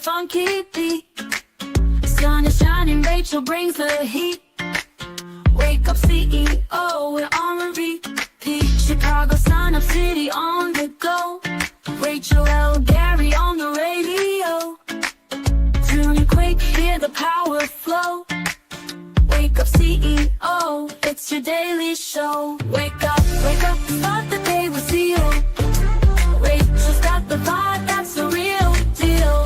funky beat. Sun is shining, Rachel brings the heat. Wake up CEO, we're on repeat. Chicago, Sun Up City on the go. Rachel L. Gary on the radio. Tune in quick, hear the power flow. Wake up CEO, it's your daily show. Wake up, start the day with Zeal. Rachel's got the vibe, that's the real deal.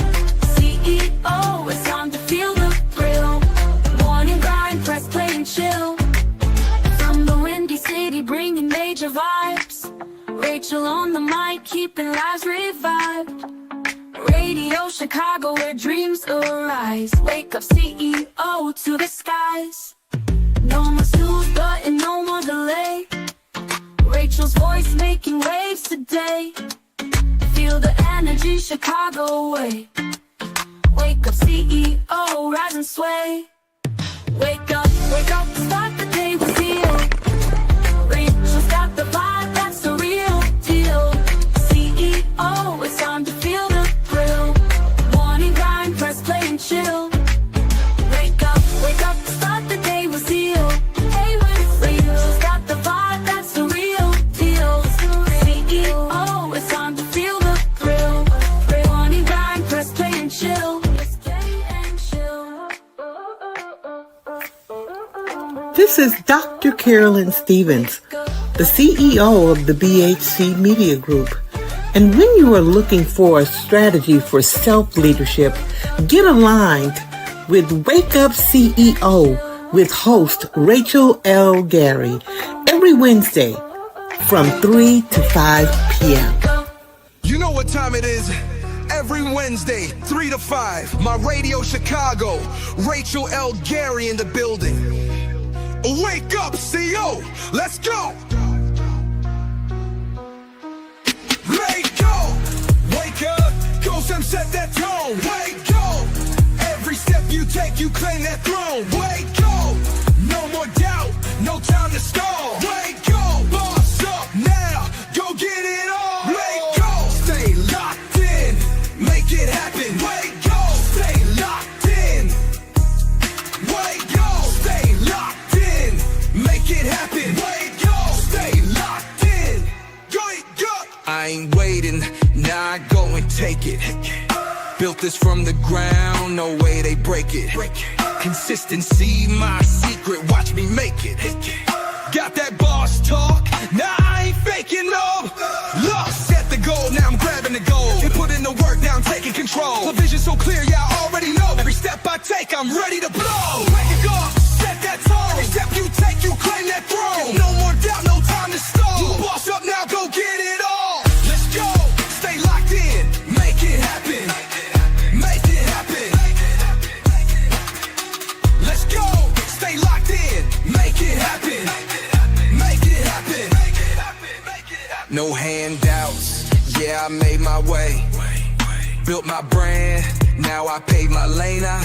CEO, it's time to feel the thrill. Morning grind, press play and chill. From the Windy City, bringing major vibes. Rachel on the mic, keeping lives revived. Radio Chicago, where dreams arise. Wake up CEO to the skies. No more snooze button, no more delay. Rachel's voice making waves today. Feel the energy Chicago way. Wake up CEO, rise and sway. Wake up, start the day with zeal. Rachel's got the vibe, that's the real deal. CEO, it's time to feel the thrill. Morning grind, press play and chill. Wake up, start the day with zeal. Hey, Rachel's got the vibe, that's the real deal. CEO, it's time to feel the thrill. Morning grind, press play and chill. This is Dr. Carolyn Stevens, the CEO of the BHC Media Group. And when you are looking for a strategy for self-leadership, get aligned with Wake Up CEO with host Rachel L. Gary every Wednesday from 3 to 5 p.m. You know what time it is? Every Wednesday, 3 to 5, my Radio Chicago, Rachel L. Gary in the building. Wake up, CEO, let's go! Wake up, go Sam, set that tone. Wake up, every step you take, you claim that throne. Wake up, no more doubt, no time to stall. Wake up, boss up now, go get it all. Wake up, stay locked in, make it happen. Wake up, stay locked in. Wake up, stay locked in, make it happen. Wake up, stay locked in. Wake up, I ain't waiting, now I go and take it. Built this from the ground, no way they break it. Consistency, my secret, watch me make it. Got that boss talk, now I ain't faking no. Look, set the goal, now I'm grabbing the goal. And put in the work, now I'm taking control. The vision so clear, yeah, I already know. Every step I take, I'm ready to blow. Wake up, set that tone. Every step you take, you claim that throne. No more doubt, no time to stall. You boss up now, go get it all. Let's go, stay locked in, make it happen. Make it happen. Let's go, stay locked in, make it happen. Make it happen. No handouts, yeah, I made my way. Built my brand, now I paved my lane. I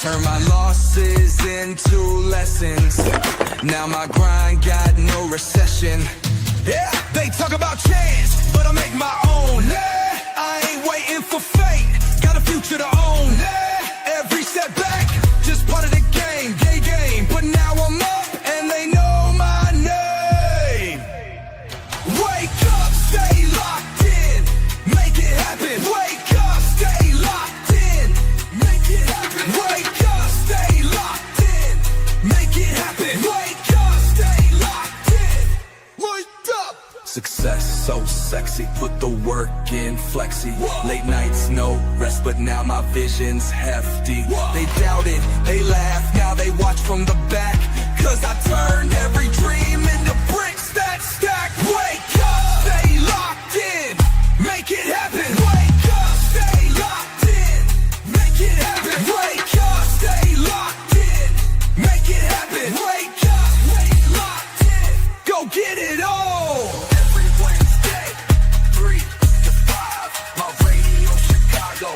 turn my losses into lessons. Now my grind got no recession. Yeah, they talk about chance, but I make my own. Yeah, I ain't waiting for fate, got a future to own. Yeah, every setback, just part of the game, gay game. But now I'm up and they know my name. Wake up, stay locked in, make it happen. Wake up, stay locked in, make it happen. Wake up, stay locked in, make it happen. Wake up, stay locked in. Wake up. Success so sexy, put the work in, flexy. Late nights, no rest, but now my vision's hefty. They doubted, they laughed, now they watch from the back. Cause I turned every dream into bricks that stack. Wake up, stay locked in, make it happen. Wake up, stay locked in, make it happen. Wake up, stay locked in, make it happen. Wake up, stay locked in, go get it all. Every Wednesday, 3 to 5, my Radio Chicago,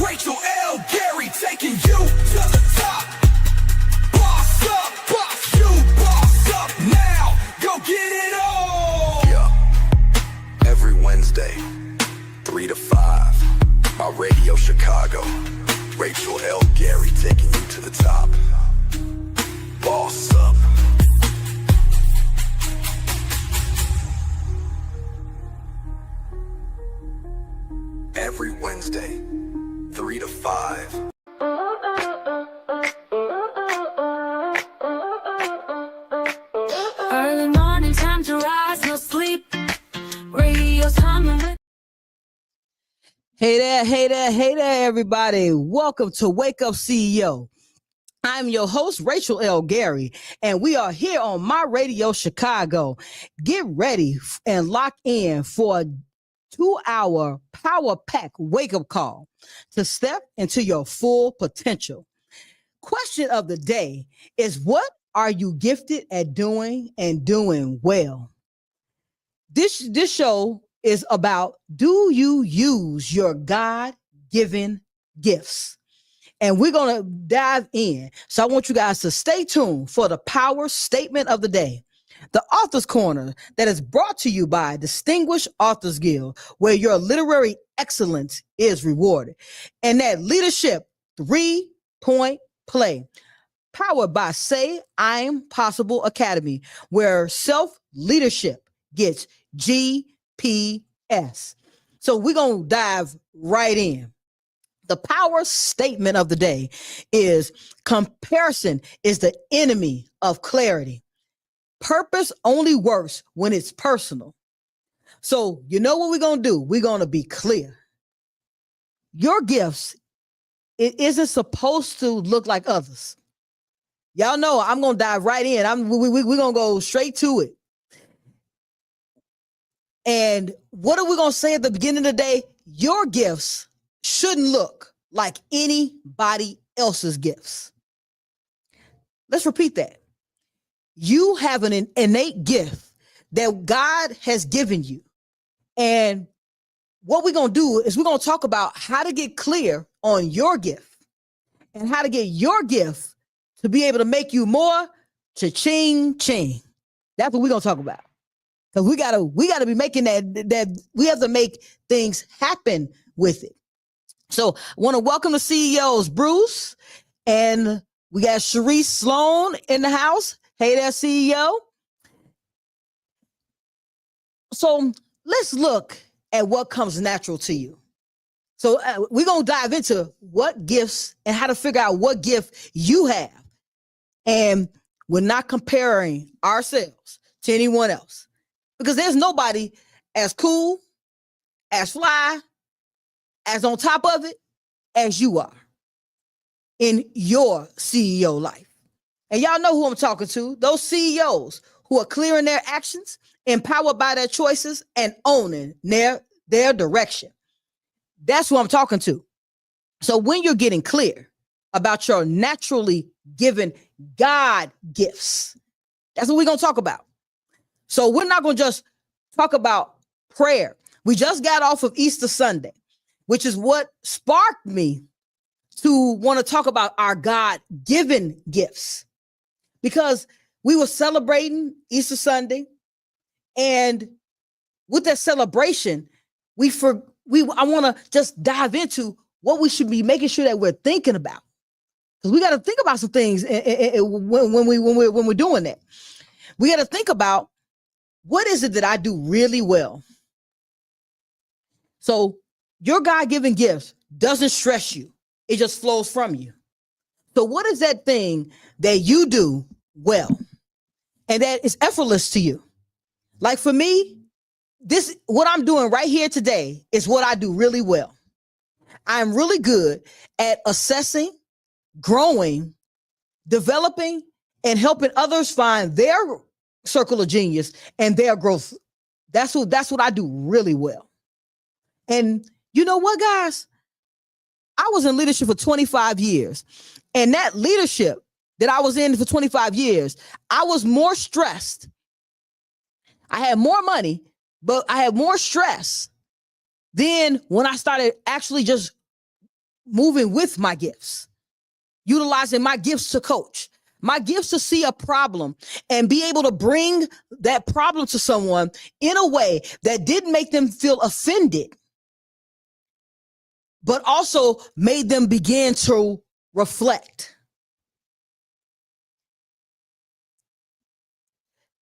Rachel L. Gary taking you to the top. Boss up, boss you, boss Hey there, hey there, hey there, everybody. Welcome to Wake Up CEO. I'm your host, Rachel L. Gary, and we are here on My Radio Chicago. Get ready and lock in for a 2-hour power pack wake up call to step into your full potential. Question of the day is, what are you gifted at doing and doing well? This show is about, do you use your God-given gifts? And we're going to dive in. So I want you guys to stay tuned for the power statement of the day, the Author's Corner, that is brought to you by Distinguished Authors Guild, where your literary excellence is rewarded. And that leadership 3-point play, powered by Say I'm Possible Academy, where self-leadership gets GPS. So we're going to dive right in. The power statement of the day is, comparison is the enemy of clarity. Purpose only works when it's personal. So you know what we're going to do? We're going to be clear. Your gifts, it isn't supposed to look like others. Y'all know I'm going to dive right in. We're going to go straight to it. And what are we going to say at the beginning of the day? Your gifts shouldn't look like anybody else's gifts. Let's repeat that. You have an innate gift that God has given you. And what we're going to do is we're going to talk about how to get clear on your gift and how to get your gift to be able to make you more cha-ching ching. That's what we're going to talk about. Because we gotta be making that we have to make things happen with it. So I want to welcome the CEOs, Bruce, and we got Sharice Sloan in the house. Hey there, CEO. So let's look at what comes natural to you. So we're going to dive into what gifts and how to figure out what gift you have. And we're not comparing ourselves to anyone else, because there's nobody as cool, as fly, as on top of it as you are in your CEO life. And y'all know who I'm talking to, those CEOs who are clear in their actions, empowered by their choices, and owning their direction. That's who I'm talking to. So when you're getting clear about your naturally given God gifts, that's what we're going to talk about. So we're not going to just talk about prayer. We just got off of Easter Sunday, which is what sparked me to want to talk about our God-given gifts, because we were celebrating Easter Sunday, and with that celebration, I want to just dive into what we should be making sure that we're thinking about, because we got to think about some things when we're doing that. We got to think about, what is it that I do really well? So your God-given gift doesn't stress you. It just flows from you. So what is that thing that you do well and that is effortless to you? Like for me, what I'm doing right here today is what I do really well. I'm really good at assessing, growing, developing, and helping others find their circle of genius and their growth. That's what I do really well. And you know what, guys? I was in leadership for 25 years. And that leadership that I was in for 25 years, I was more stressed. I had more money, but I had more stress than when I started actually just moving with my gifts, utilizing my gifts to coach, my gifts to see a problem and be able to bring that problem to someone in a way that didn't make them feel offended, but also made them begin to reflect.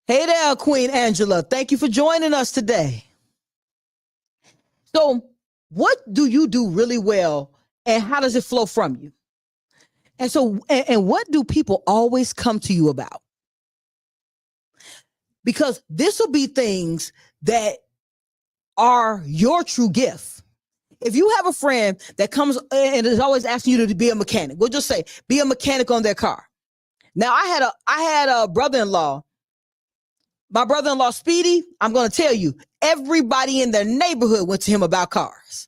Hey there, Queen Angela. Thank you for joining us today. So what do you do really well, and how does it flow from you? And so, and what do people always come to you about? Because this will be things that are your true gift. if you have a friend that comes and is always asking you to be a mechanic, we'll just say be a mechanic on their car. Now, I had a brother-in-law. My brother-in-law, Speedy, I'm going to tell you, everybody in their neighborhood went to him about cars.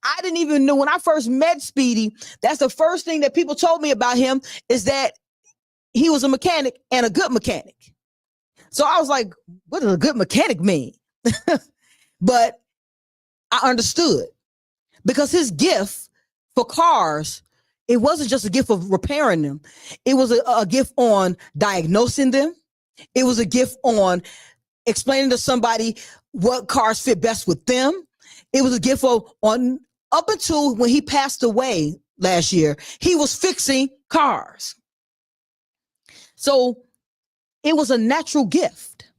I didn't even know when I first met Speedy, that's the first thing that people told me about him is that he was a mechanic and a good mechanic. So I was like, what does a good mechanic mean? But I understood because his gift for cars, it wasn't just a gift of repairing them. It was a gift on diagnosing them. It was a gift on explaining to somebody what cars fit best with them. It was a gift on up until when he passed away last year, he was fixing cars. So it was a natural gift.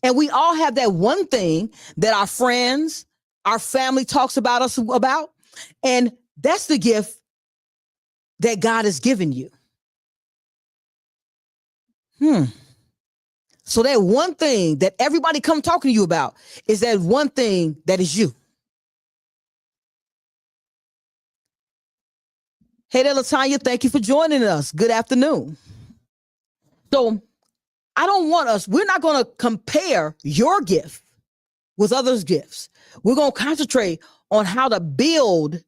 And we all have that one thing that our friends, our family talks about us about. And that's the gift that God has given you. So that one thing that everybody come talking to you about is that one thing that is you. Hey there, Latanya. Thank you for joining us. Good afternoon. So I don't want us, we're not going to compare your gift with others' gifts. We're going to concentrate on how to build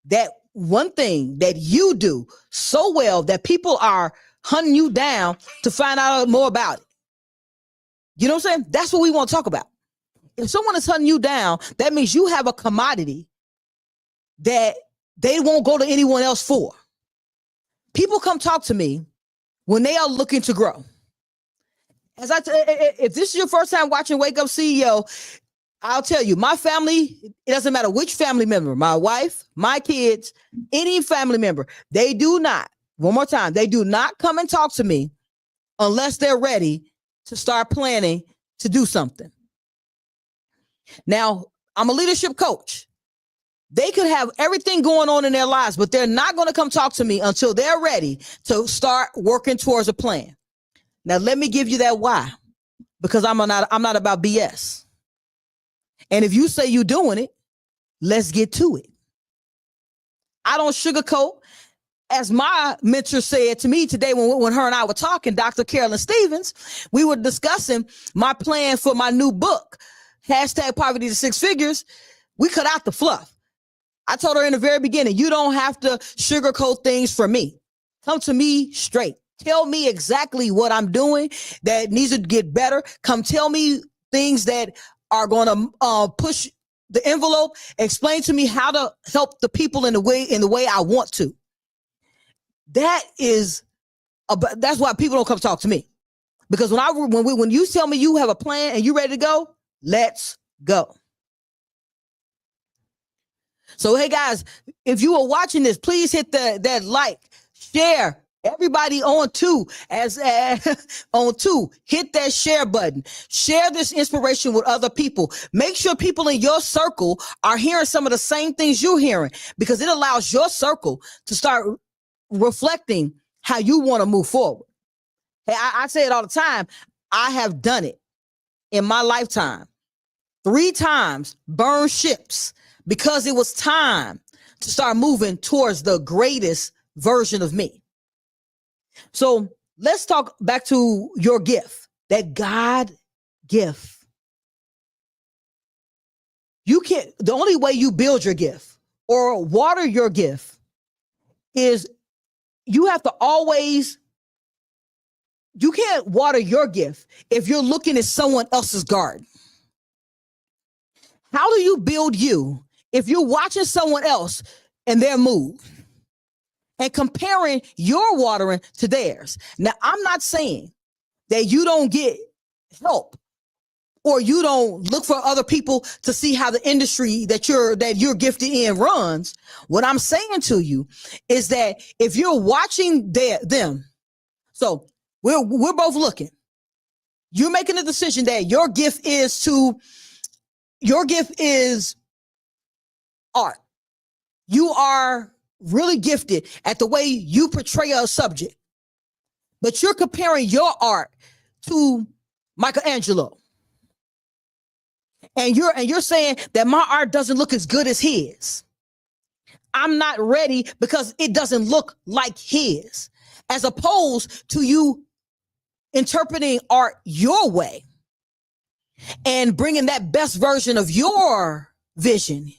that one thing that you do so well that people are hunting you down to find out more about it. You know what I'm saying? That's what we want to talk about. If someone is hunting you down, that means you have a commodity that they won't go to anyone else for. People come talk to me when they are looking to grow. If this is your first time watching Wake Up CEO, I'll tell you, my family, it doesn't matter which family member, my wife, my kids, any family member, they do not, one more time, they do not come and talk to me unless they're ready to start planning to do something. Now, I'm a leadership coach. They could have everything going on in their lives, but they're not going to come talk to me until they're ready to start working towards a plan. Now, let me give you that why, because I'm not about BS. And if you say you're doing it, let's get to it. I don't sugarcoat. As my mentor said to me today when her and I were talking, Dr. Carolyn Stevens, we were discussing my plan for my new book, #Poverty to Six Figures. We cut out the fluff. I told her in the very beginning, you don't have to sugarcoat things for me. Come to me straight. Tell me exactly what I'm doing that needs to get better. Come tell me things that are going to push the envelope. Explain to me how to help the people in the way I want to. That's why people don't come talk to me. Because when you tell me you have a plan and you're ready to go, let's go. So, hey guys, if you are watching this, please hit that like, share. Everybody on two, on two, hit that share button. Share this inspiration with other people. Make sure people in your circle are hearing some of the same things you're hearing, because it allows your circle to start reflecting how you want to move forward. Hey, I say it all the time. I have done it in my lifetime. 3 times burned ships because it was time to start moving towards the greatest version of me. So let's talk back to your gift, that God gift. The only way you build your gift or water your gift is you have to you can't water your gift if you're looking at someone else's garden. How do you build you if you're watching someone else and their move and comparing your watering to theirs? Now, I'm not saying that you don't get help or you don't look for other people to see how the industry that you're gifted in runs. What I'm saying to you is that if you're watching them, so we're both looking, you're making a decision that your gift is art. You are really gifted at the way you portray a subject, but you're comparing your art to Michelangelo, and you're saying that my art doesn't look as good as his. I'm not ready because it doesn't look like his, as opposed to you interpreting art your way and bringing that best version of your vision.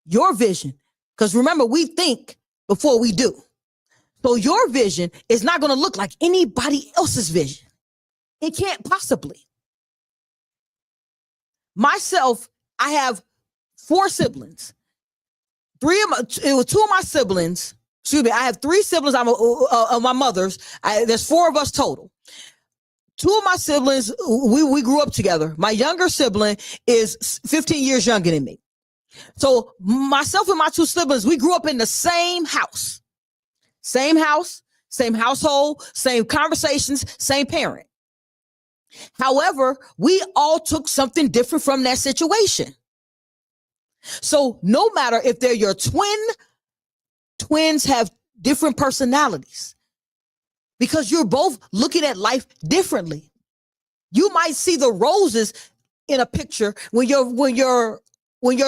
Because remember, we think before we do. So your vision is not going to look like anybody else's vision. It can't possibly. Myself, I have 4 siblings. Two of my siblings, excuse me, I have 3 siblings. I'm of my mother's. There's 4 of us total. 2 of my siblings, we grew up together. My younger sibling is 15 years younger than me. So myself and my 2 siblings, we grew up in the same house, same household, same conversations, same parent. However, we all took something different from that situation. So no matter if they're your twins have different personalities because you're both looking at life differently. You might see the roses in a picture when your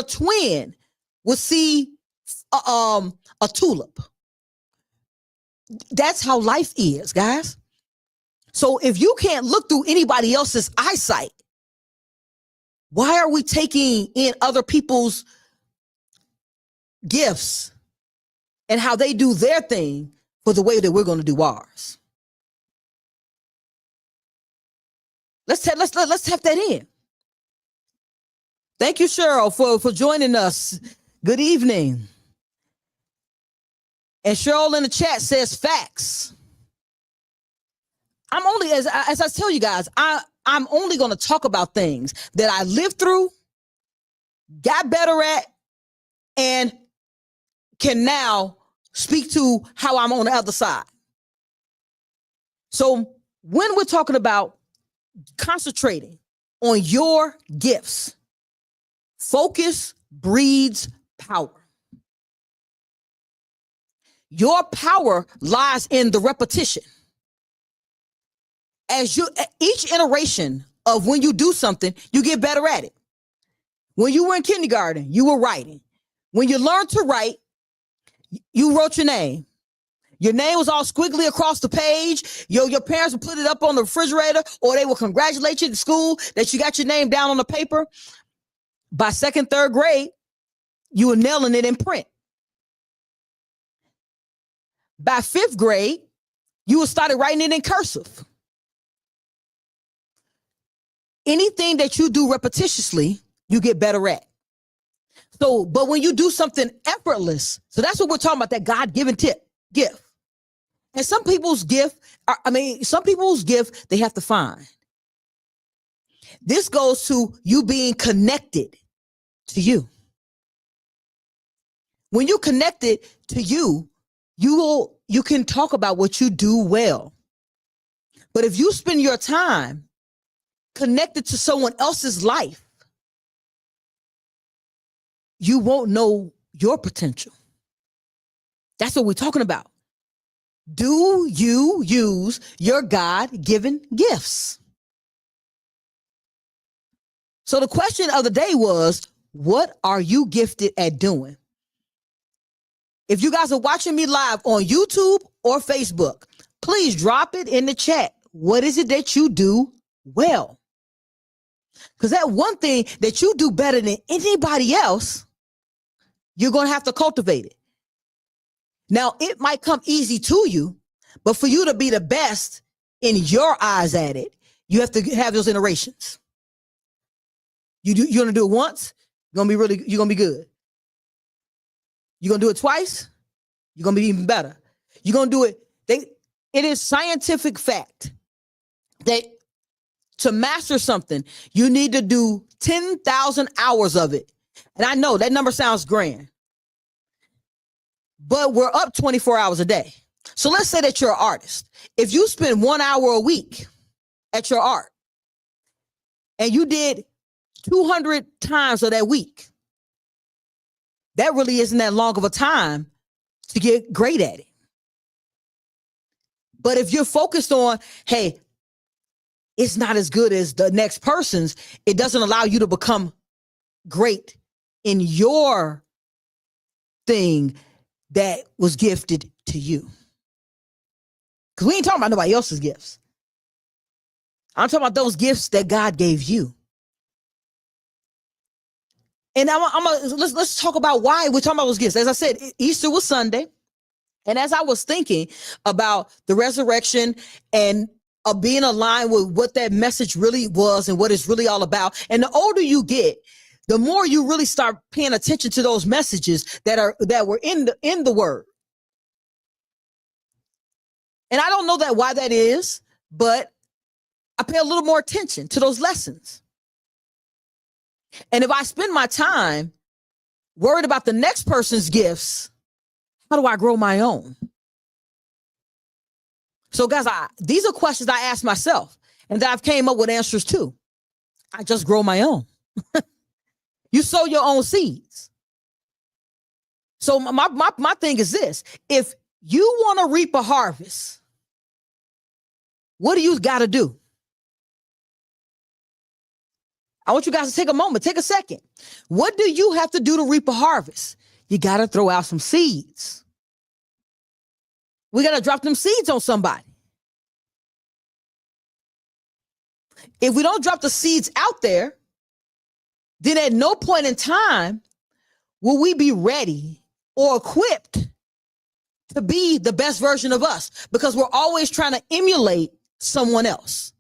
twin will see a tulip. That's how life is, guys. So if you can't look through anybody else's eyesight, why are we taking in other people's gifts and how they do their thing for the way that we're going to do ours? Let's tap that in. Thank you, Cheryl, for joining us. Good evening. And Cheryl in the chat says facts. I'm only, as I tell you guys, I'm only going to talk about things that I lived through, got better at, and can now speak to how I'm on the other side. So when we're talking about concentrating on your gifts, focus breeds power. Your power lies in the repetition. Each iteration of when you do something, you get better at it. When you were in kindergarten, you were writing. When you learned to write, you wrote your name. Your name was all squiggly across the page. Your parents would put it up on the refrigerator, or they will congratulate you at school that you got your name down on the paper. By 2nd, 3rd grade, you were nailing it in print. By 5th grade, you would started writing it in cursive. Anything that you do repetitiously, you get better at. So, but when you do something effortless, so that's what we're talking about, that God-given gift. And some people's gift, they have to find. This goes to you being connected to you. When you're connected to you, you can talk about what you do well. But if you spend your time connected to someone else's life, you won't know your potential. That's what we're talking about. Do you use your God-given gifts? So the question of the day was, what are you gifted at doing? If you guys are watching me live on YouTube or Facebook, please drop it in the chat. What is it that you do well? Because that one thing that you do better than anybody else, you're going to have to cultivate it. Now, it might come easy to you, but for you to be the best in your eyes at it, you have to have those iterations. You're going to do it once, you're going to be good. You're going to do it twice, you're going to be even better. You're going to do it. It is scientific fact that to master something, you need to do 10,000 hours of it. And I know that number sounds grand, but we're up 24 hours a day. So let's say that you're an artist. If you spend 1 hour a week at your art and you did 200 times of that week, that really isn't that long of a time to get great at it. But if you're focused on, hey, it's not as good as the next person's, it doesn't allow you to become great in your thing that was gifted to you. Because we ain't talking about nobody else's gifts. I'm talking about those gifts that God gave you. And let's talk about why we're talking about those gifts. As I said, Easter was Sunday. And as I was thinking about the resurrection and being aligned with what that message really was and what it's really all about, and the older you get, the more you really start paying attention to those messages that were in the word. And I don't know why that is, but I pay a little more attention to those lessons. And if I spend my time worried about the next person's gifts, how do I grow my own? So guys, these are questions I ask myself and that I've came up with answers to. I just grow my own. You sow your own seeds. So my thing is this: if you want to reap a harvest, what do you got to do? I want you guys to take a moment, take a second. What do you have to do to reap a harvest? You got to throw out some seeds. We got to drop them seeds on somebody. If we don't drop the seeds out there, then at no point in time will we be ready or equipped to be the best version of us, because we're always trying to emulate someone else.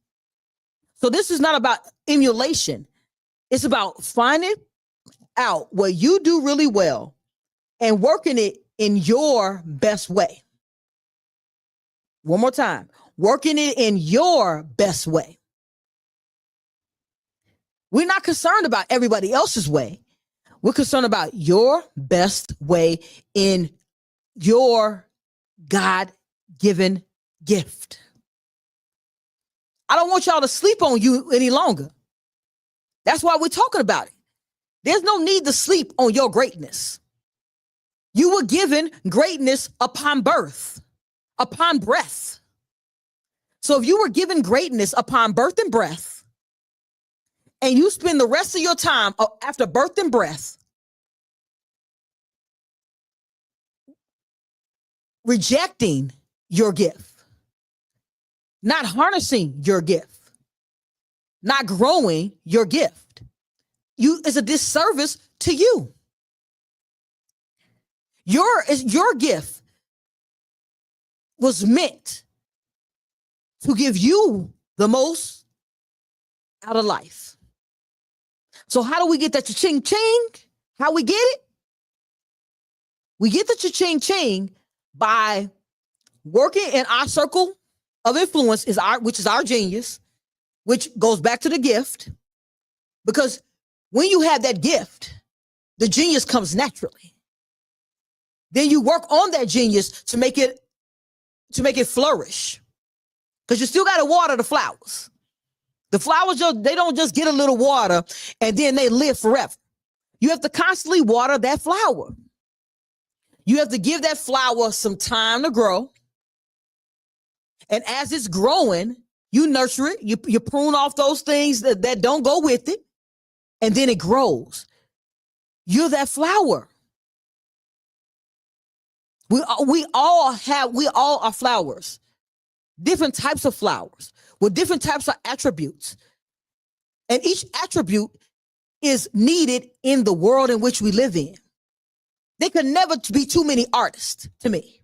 So this is not about emulation. It's about finding out what you do really well and working it in your best way. One more time, working it in your best way. We're not concerned about everybody else's way. We're concerned about your best way in your God-given gift. I don't want y'all to sleep on you any longer. That's why we're talking about it. There's no need to sleep on your greatness. You were given greatness upon birth, upon breath. So if you were given greatness upon birth and breath, and you spend the rest of your time after birth and breath rejecting your gift, not harnessing your gift, not growing your gift, it's a disservice to you. Your gift was meant to give you the most out of life. So how do we get that cha-ching ching? How we get it? We get the cha-ching ching by working in our circle of influence, which is our genius, which goes back to the gift. Because when you have that gift, the genius comes naturally. Then you work on that genius to make it flourish. Because you still got to water the flowers. The flowers, they don't just get a little water and then they live forever. You have to constantly water that flower. You have to give that flower some time to grow. And as it's growing, you nurture it. You prune off those things that don't go with it. And then it grows. You're that flower. We all are flowers. Different types of flowers with different types of attributes. And each attribute is needed in the world in which we live in. There could never be too many artists to me.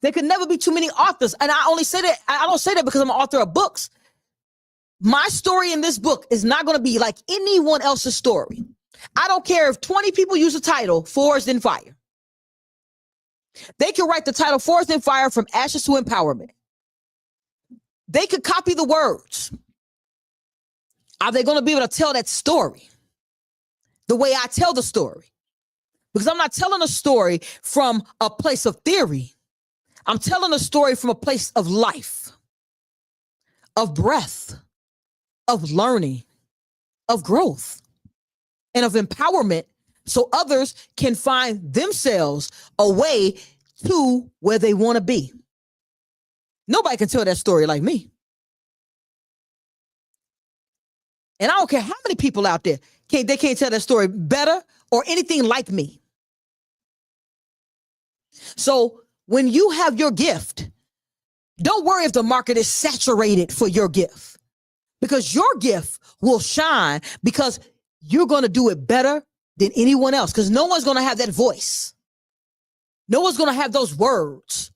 There could never be too many authors. And I don't say that because I'm an author of books. My story in this book is not going to be like anyone else's story. I don't care if 20 people use the title Forged in Fire. They can write the title Forged in Fire from Ashes to Empowerment. They could copy the words. Are they going to be able to tell that story the way I tell the story? Because I'm not telling a story from a place of theory. I'm telling a story from a place of life, of breath, of learning, of growth, and of empowerment, so others can find themselves a way to where they want to be. Nobody can tell that story like me. And I don't care how many people out there, they can't tell that story better or anything like me. So when you have your gift, don't worry if the market is saturated for your gift, because your gift will shine because you're going to do it better than anyone else, because no one's going to have that voice. No one's going to have those words.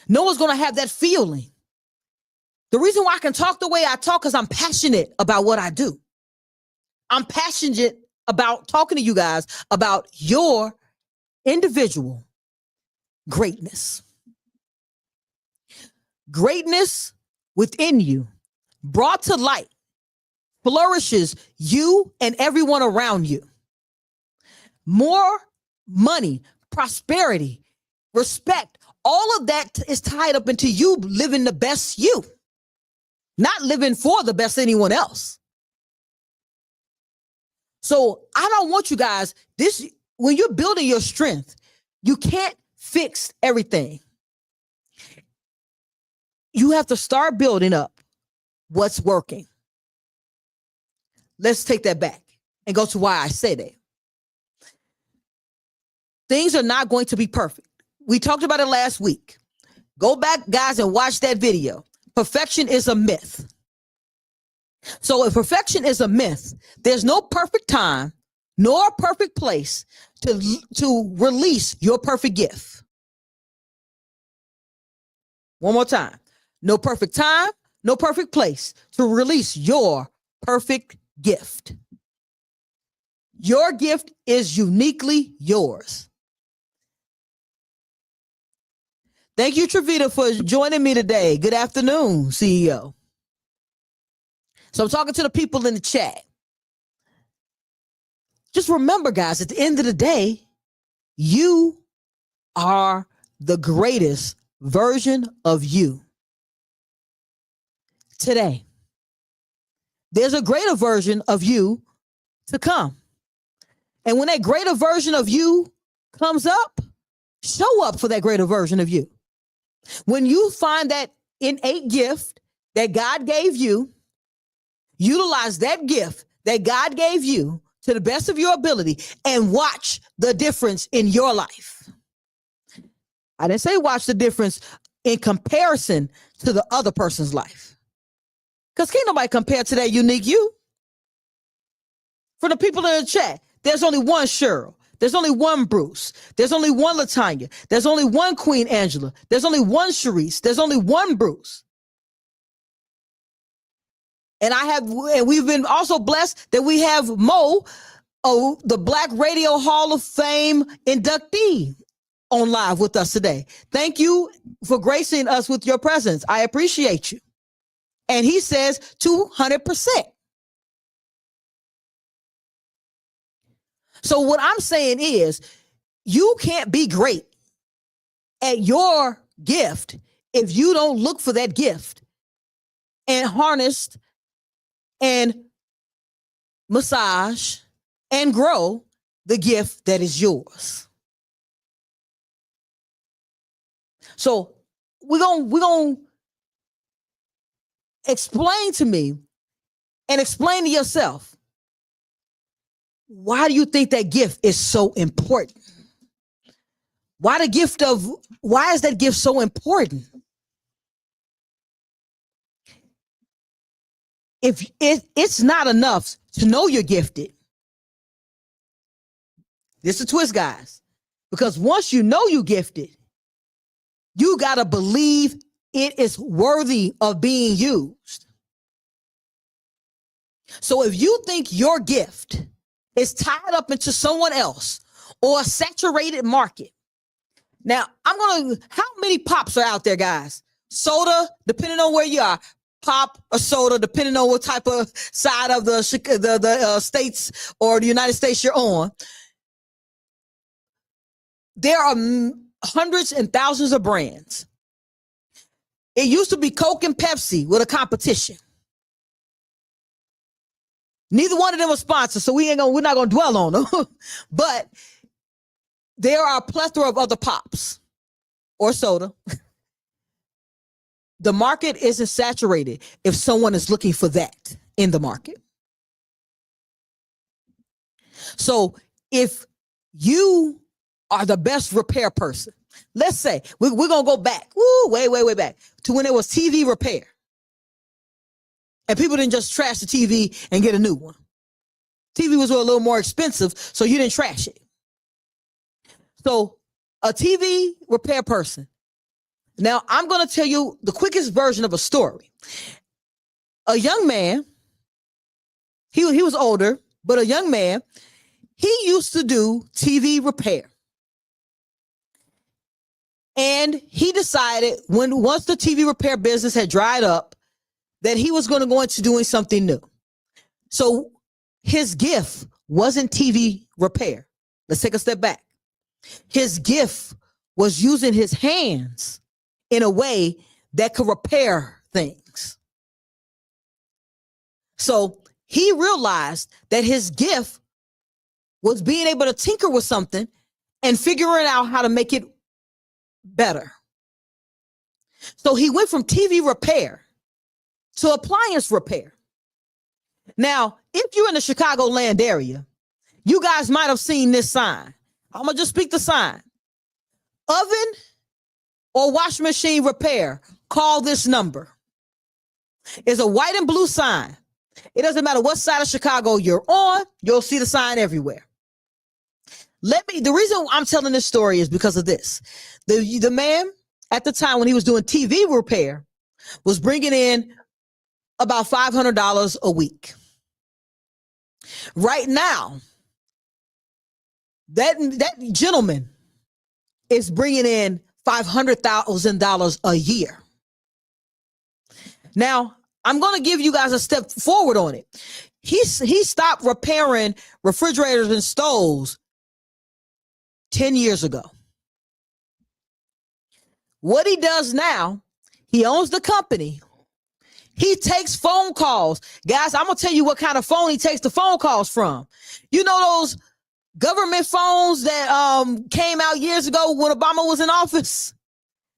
No one's going to have that feeling. The reason why I can talk the way I talk is I'm passionate about what I do. I'm passionate about talking to you guys about your individual greatness. Greatness within you, brought to light, flourishes you and everyone around you. More money, prosperity, respect, all of that is tied up into you living the best you, not living for the best anyone else. So I don't want you guys, when you're building your strength, you can't fix everything. You have to start building up what's working. Let's take that back and go to why I say that. Things are not going to be perfect. We talked about it last week. Go back, guys, and watch that video. Perfection is a myth. So if perfection is a myth, there's no perfect time nor perfect place to release your perfect gift. One more time. No perfect time, no perfect place to release your perfect gift. Your gift is uniquely yours. Thank you, Trevita, for joining me today. Good afternoon, CEO. So I'm talking to the people in the chat. Just remember, guys, at the end of the day, you are the greatest version of you. Today, there's a greater version of you to come. And when that greater version of you comes up, show up for that greater version of you. When you find that innate gift that God gave you, utilize that gift that God gave you to the best of your ability and watch the difference in your life. I didn't say watch the difference in comparison to the other person's life, because can't nobody compare to that unique you. For the people in the chat, there's only one Cheryl. There's only one Bruce. There's only one Latanya. There's only one Queen Angela. There's only one Sharice. There's only one Bruce. And we've been also blessed that we have Mo, the Black Radio Hall of Fame inductee, on live with us today. Thank you for gracing us with your presence. I appreciate you. And he says 200%. So what I'm saying is, you can't be great at your gift if you don't look for that gift and harness and massage and grow the gift that is yours. So we're gonna explain to me and explain to yourself, why do you think that gift is so important? Why is that gift so important? If it's not enough to know you're gifted, this is a twist, guys, because once you know you're gifted, you got to believe it is worthy of being used. So if you think your gift is tied up into someone else or a saturated market. Now, how many pops are out there, guys? Soda, depending on where you are, pop or soda, depending on what type of side of the states or the United States you're on. There are hundreds and thousands of brands. It used to be Coke and Pepsi with a competition. Neither one of them was sponsored, so we're not gonna dwell on them. But there are a plethora of other pops or soda. The market isn't saturated if someone is looking for that in the market. So if you are the best repair person, Let's say we're going to go back, way back to when it was TV repair. And people didn't just trash the TV and get a new one. TV was a little more expensive, so you didn't trash it. So a TV repair person. Now, I'm going to tell you the quickest version of a story. A young man, he was older, but a young man, he used to do TV repair. And he decided once the TV repair business had dried up, that he was going to go into doing something new. So his gift wasn't TV repair. Let's take a step back. His gift was using his hands in a way that could repair things. So he realized that his gift was being able to tinker with something and figuring out how to make it better. So he went from TV repair to appliance repair. Now, if you're in the Chicagoland area, you guys might have seen this sign. I'm going to just speak the sign. Oven or washing machine repair, call this number. It's a white and blue sign. It doesn't matter what side of Chicago you're on, you'll see the sign everywhere. The reason I'm telling this story is because of this. The man at the time when he was doing TV repair was bringing in about $500 a week. Right now, that gentleman is bringing in $500,000 a year. Now, I'm going to give you guys a step forward on it. He stopped repairing refrigerators and stoves 10 years ago. What he does now, he owns the company. He takes phone calls. Guys, I'm going to tell you what kind of phone he takes the phone calls from. You know those government phones that came out years ago when Obama was in office?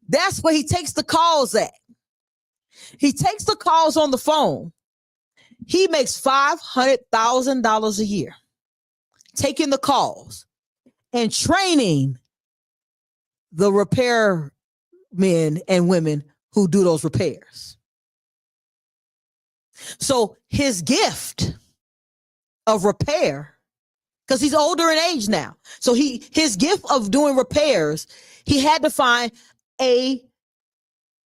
That's where he takes the calls at. He takes the calls on the phone. He makes $500,000 a year taking the calls and training the repair men and women who do those repairs. So his gift of repair, because he's older in age now, so his gift of doing repairs, he had to find a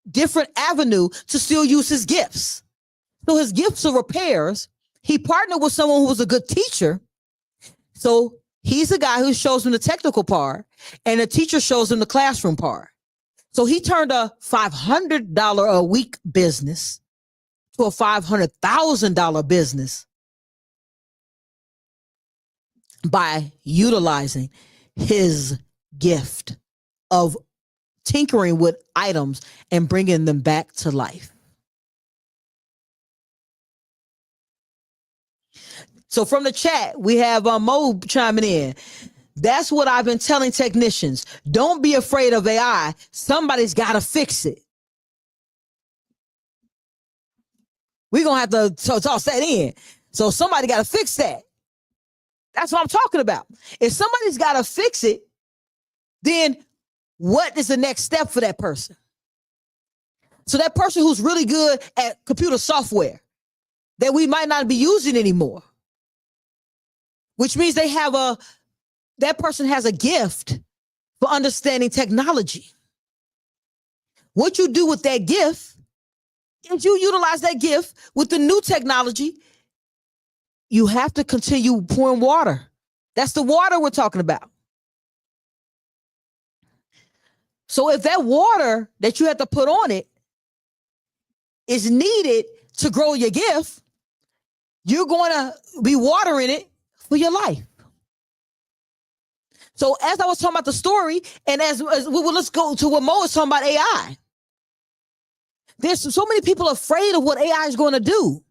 different avenue to still use his gifts. So his gifts of repairs, he partnered with someone who was a good teacher. So he's the guy who shows him the technical part, and the teacher shows him the classroom part. So he turned a $500 a week business to a $500,000 business by utilizing his gift of tinkering with items and bringing them back to life. So from the chat, we have Mo chiming in. That's what I've been telling technicians. Don't be afraid of AI. Somebody's got to fix it. We're going to have to toss that in. So somebody got to fix that. That's what I'm talking about. If somebody's got to fix it, then what is the next step for that person? So that person who's really good at computer software that we might not be using anymore, which means that person has a gift for understanding technology. What you do with that gift is you utilize that gift with the new technology. You have to continue pouring water. That's the water we're talking about. So if that water that you have to put on it is needed to grow your gift, you're going to be watering it for your life. So as I was talking about the story, and let's go to what Mo is talking about AI. There's so many people afraid of what AI is going to do.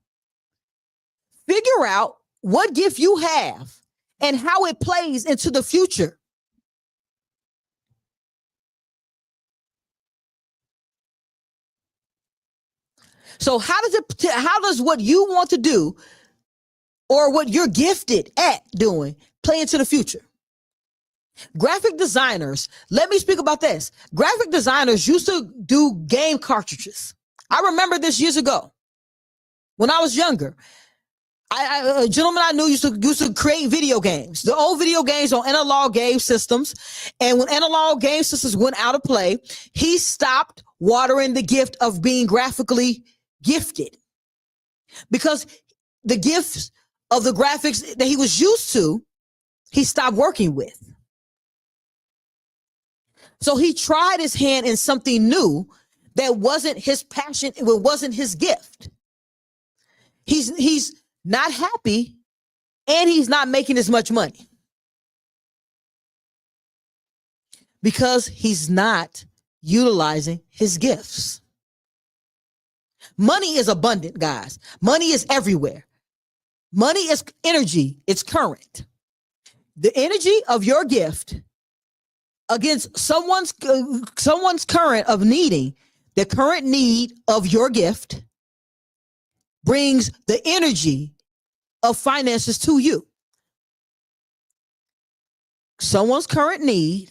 Figure out what gift you have and how it plays into the future. So how does what you want to do or what you're gifted at doing play into the future? Graphic designers, let me speak about this. Graphic designers used to do game cartridges. I remember this years ago when I was younger. A gentleman I knew used to create video games, the old video games on analog game systems. And when analog game systems went out of play, he stopped watering the gift of being graphically gifted because the gifts of the graphics that he was used to, he stopped working with. So he tried his hand in something new that wasn't his passion, it wasn't his gift. He's not happy, and he's not making as much money because he's not utilizing his gifts. Money is abundant, guys. Money is everywhere. Money is energy. It's current. The energy of your gift against someone's current of needing, the current need of your gift brings the energy of finances to you. Someone's current need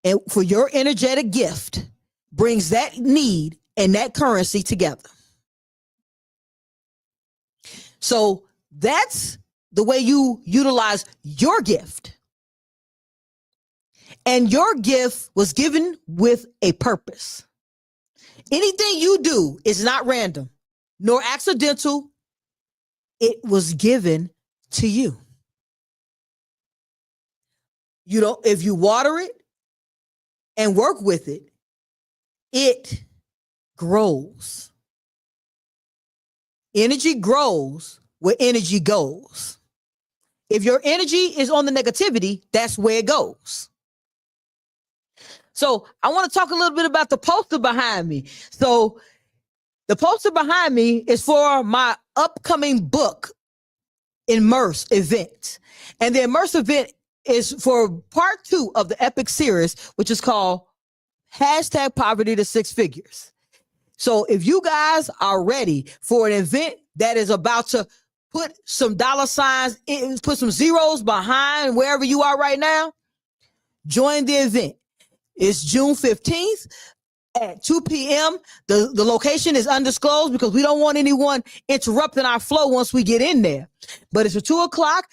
and for your energetic gift brings that need and that currency together. So that's the way you utilize your gift. And your gift was given with a purpose. Anything you do is not random nor accidental. It was given to you. You know, if you water it and work with it, it grows. Energy grows where energy goes. If your energy is on the negativity, that's where it goes. So I want to talk a little bit about the poster behind me. So the poster behind me is for my upcoming book, Immerse event. And the Immerse event is for part 2 of the epic series, which is called #Poverty to Six Figures. So if you guys are ready for an event that is about to put some dollar signs, put some zeros behind wherever you are right now, join the event. It's June 15th. At 2 p.m. The location is undisclosed because we don't want anyone interrupting our flow once we get in there. But it's at 2 o'clock.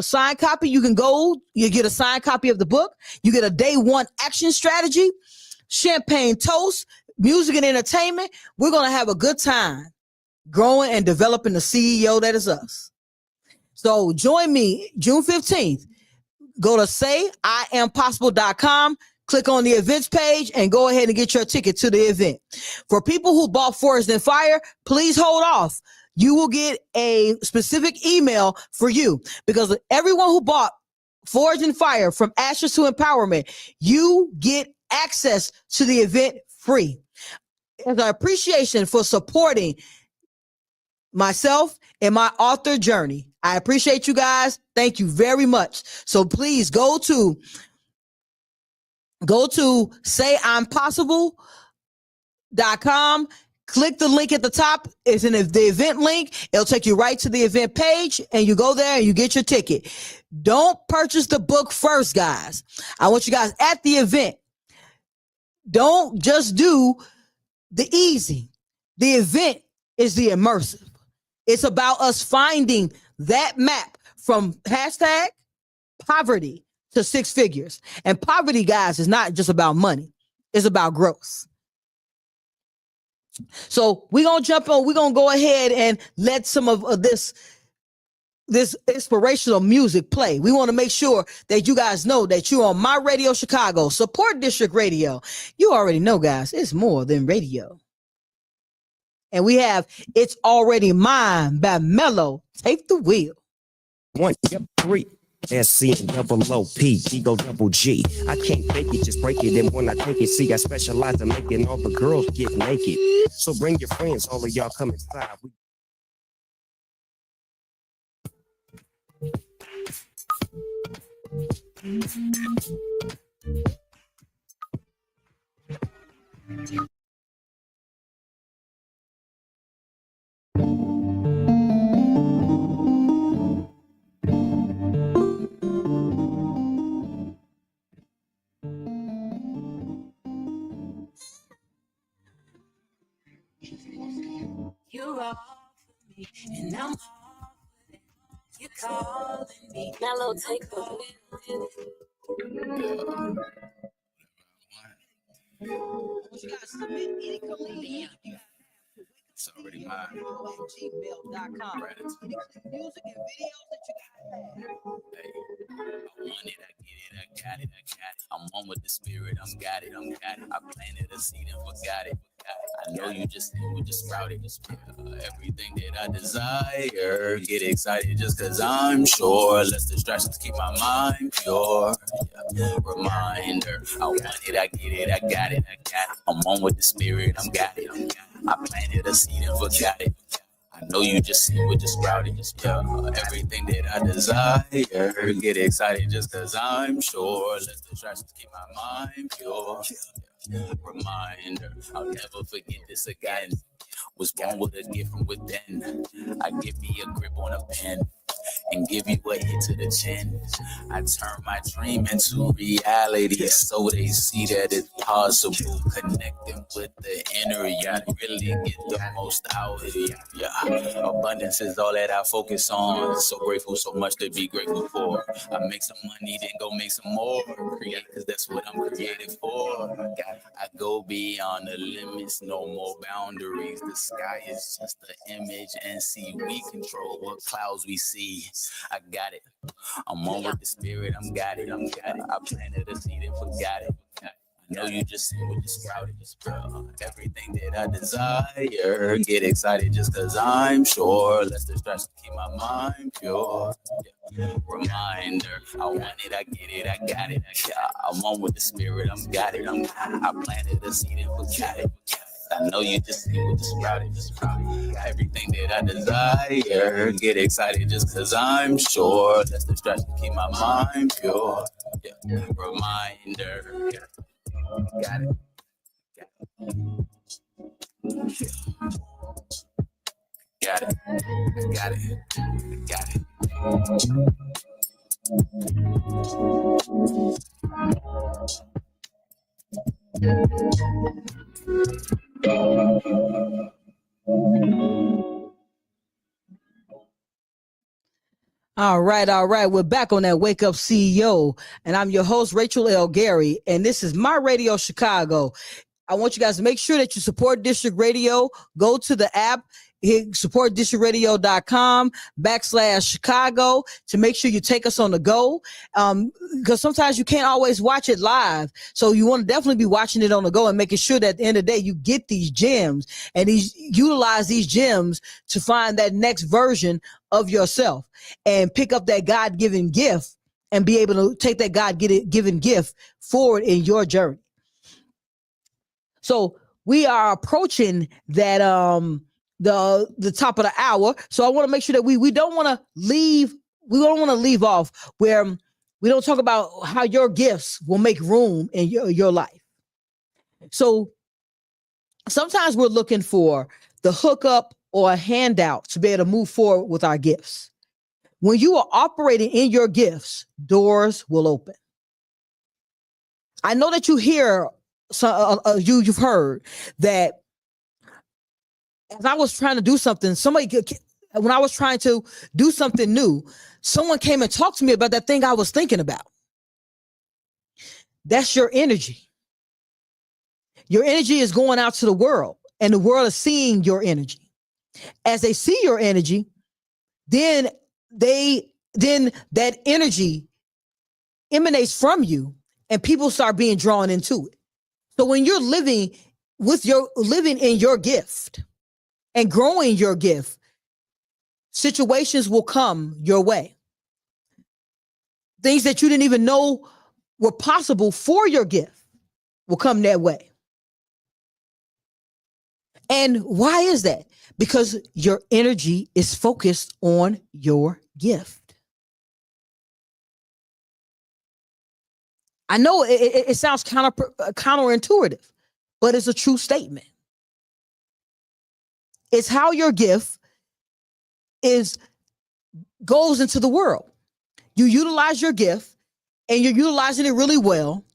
Signed copy. You can go. You get a signed copy of the book. You get a day 1 action strategy, champagne toast, music and entertainment. We're going to have a good time growing and developing the CEO that is us. So join me June 15th. Go to sayIampossible.com. Click on the events page and go ahead and get your ticket to the event. For people who bought Forged in Fire, please hold off. You will get a specific email for you because everyone who bought Forged in Fire from Ashes to Empowerment, you get access to the event free. As an appreciation for supporting myself and my author journey. I appreciate you guys. Thank you very much. So please go to sayimpossible.com. Click the link at the top. It's in the event link. It'll take you right to the event page and you go there and you get your ticket. Don't purchase the book first, guys. I want you guys at the event. Don't just do the easy. The event is the immersive. It's about us finding that map from #poverty to six figures. And poverty, guys, is not just about money. It's about growth. So we're going to jump on. We're going to go ahead and let some of this inspirational music play. We want to make sure that you guys know that you're on My Radio Chicago, Support District Radio. You already know, guys, it's more than radio. And we have It's Already Mine by Mellow. Take the wheel. 1, yep, 3. SC and double OP, Ego double G. I can't fake it, just break it. And when I take it, see, I specialize in making all the girls get naked. So bring your friends, all of y'all come inside. And I'm you calling me. Mellow, take the wheel. You guys submit any comedian. It's already mine. gmail.com. Right. Any music and videos that you guys have. Hey, I want it, I get it, I got it, I got it. I'm one with the spirit, I'm got it, I'm got it. I planted a seed and forgot it. I know you just sprouted. Everything that I desire, get excited just cause I'm sure. Less distractions keep my mind pure. Yeah. Reminder, I want it, I get it, I got it, I got it. I'm one with the spirit, I'm got it, I'm got it. I planted a seed and forgot it. I know you just sprouted. Yeah. Everything that I desire, get excited just cause I'm sure. Less distractions keep my mind pure. Reminder, I'll never forget this again. Was born with a gift from within. I give me a grip on a pen and give you a hit to the chin. I turn my dream into reality so they see that it's possible. Connecting with the inner, yeah, really get the most out of it. Yeah, abundance is all that I focus on. So grateful, so much to be grateful for. I make some money, then go make some more. Create, cause that's what I'm created for. I go beyond the limits, no more boundaries. The sky is just the image, and see we control what clouds we see. I got it. I'm on with the spirit. I'm got it. I'm got it. I planted a seed and forgot it. I know you just sprouted. Everything that I desire, get excited just cause I'm sure. Less distractions keep my mind pure. Yeah. Reminder, I want it, I get it, I got it. I'm on with the spirit. I'm got it. I planted a seed and forgot it. I know you just sprouted. Everything that I desire, get excited just cause I'm sure. Less distraction keep my mind pure. Yeah. Reminder. Got it. Got it. Got it. Got it. All right. We're back on that Wake Up CEO, and I'm your host, Rachel L. Gary, and this is My Radio Chicago. I want you guys to make sure that you support District Radio. Go to the app, hit supportdistrictradio.com/Chicago to make sure you take us on the go. Because sometimes you can't always watch it live. So you want to definitely be watching it on the go and making sure that at the end of the day, you get these gems and utilize these gems to find that next version of yourself and pick up that God-given gift and be able to take that God-given gift forward in your journey. So we are approaching that the top of the hour. So I want to make sure that we don't want to leave off where we don't talk about how your gifts will make room in your life. So sometimes we're looking for the hookup or a handout to be able to move forward with our gifts. When you are operating in your gifts, doors will open. I know that you hear. So you've heard that as I was trying to do something, when I was trying to do something new, someone came and talked to me about that thing I was thinking about. That's your energy. Your energy is going out to the world, and the world is seeing your energy. As they see your energy, then that energy emanates from you, and people start being drawn into it. So when you're living in your gift and growing your gift, situations will come your way. Things that you didn't even know were possible for your gift will come that way. And why is that? Because your energy is focused on your gift. I know it sounds counterintuitive, but it's a true statement. It's how your gift goes into the world. You utilize your gift and you're utilizing it really well.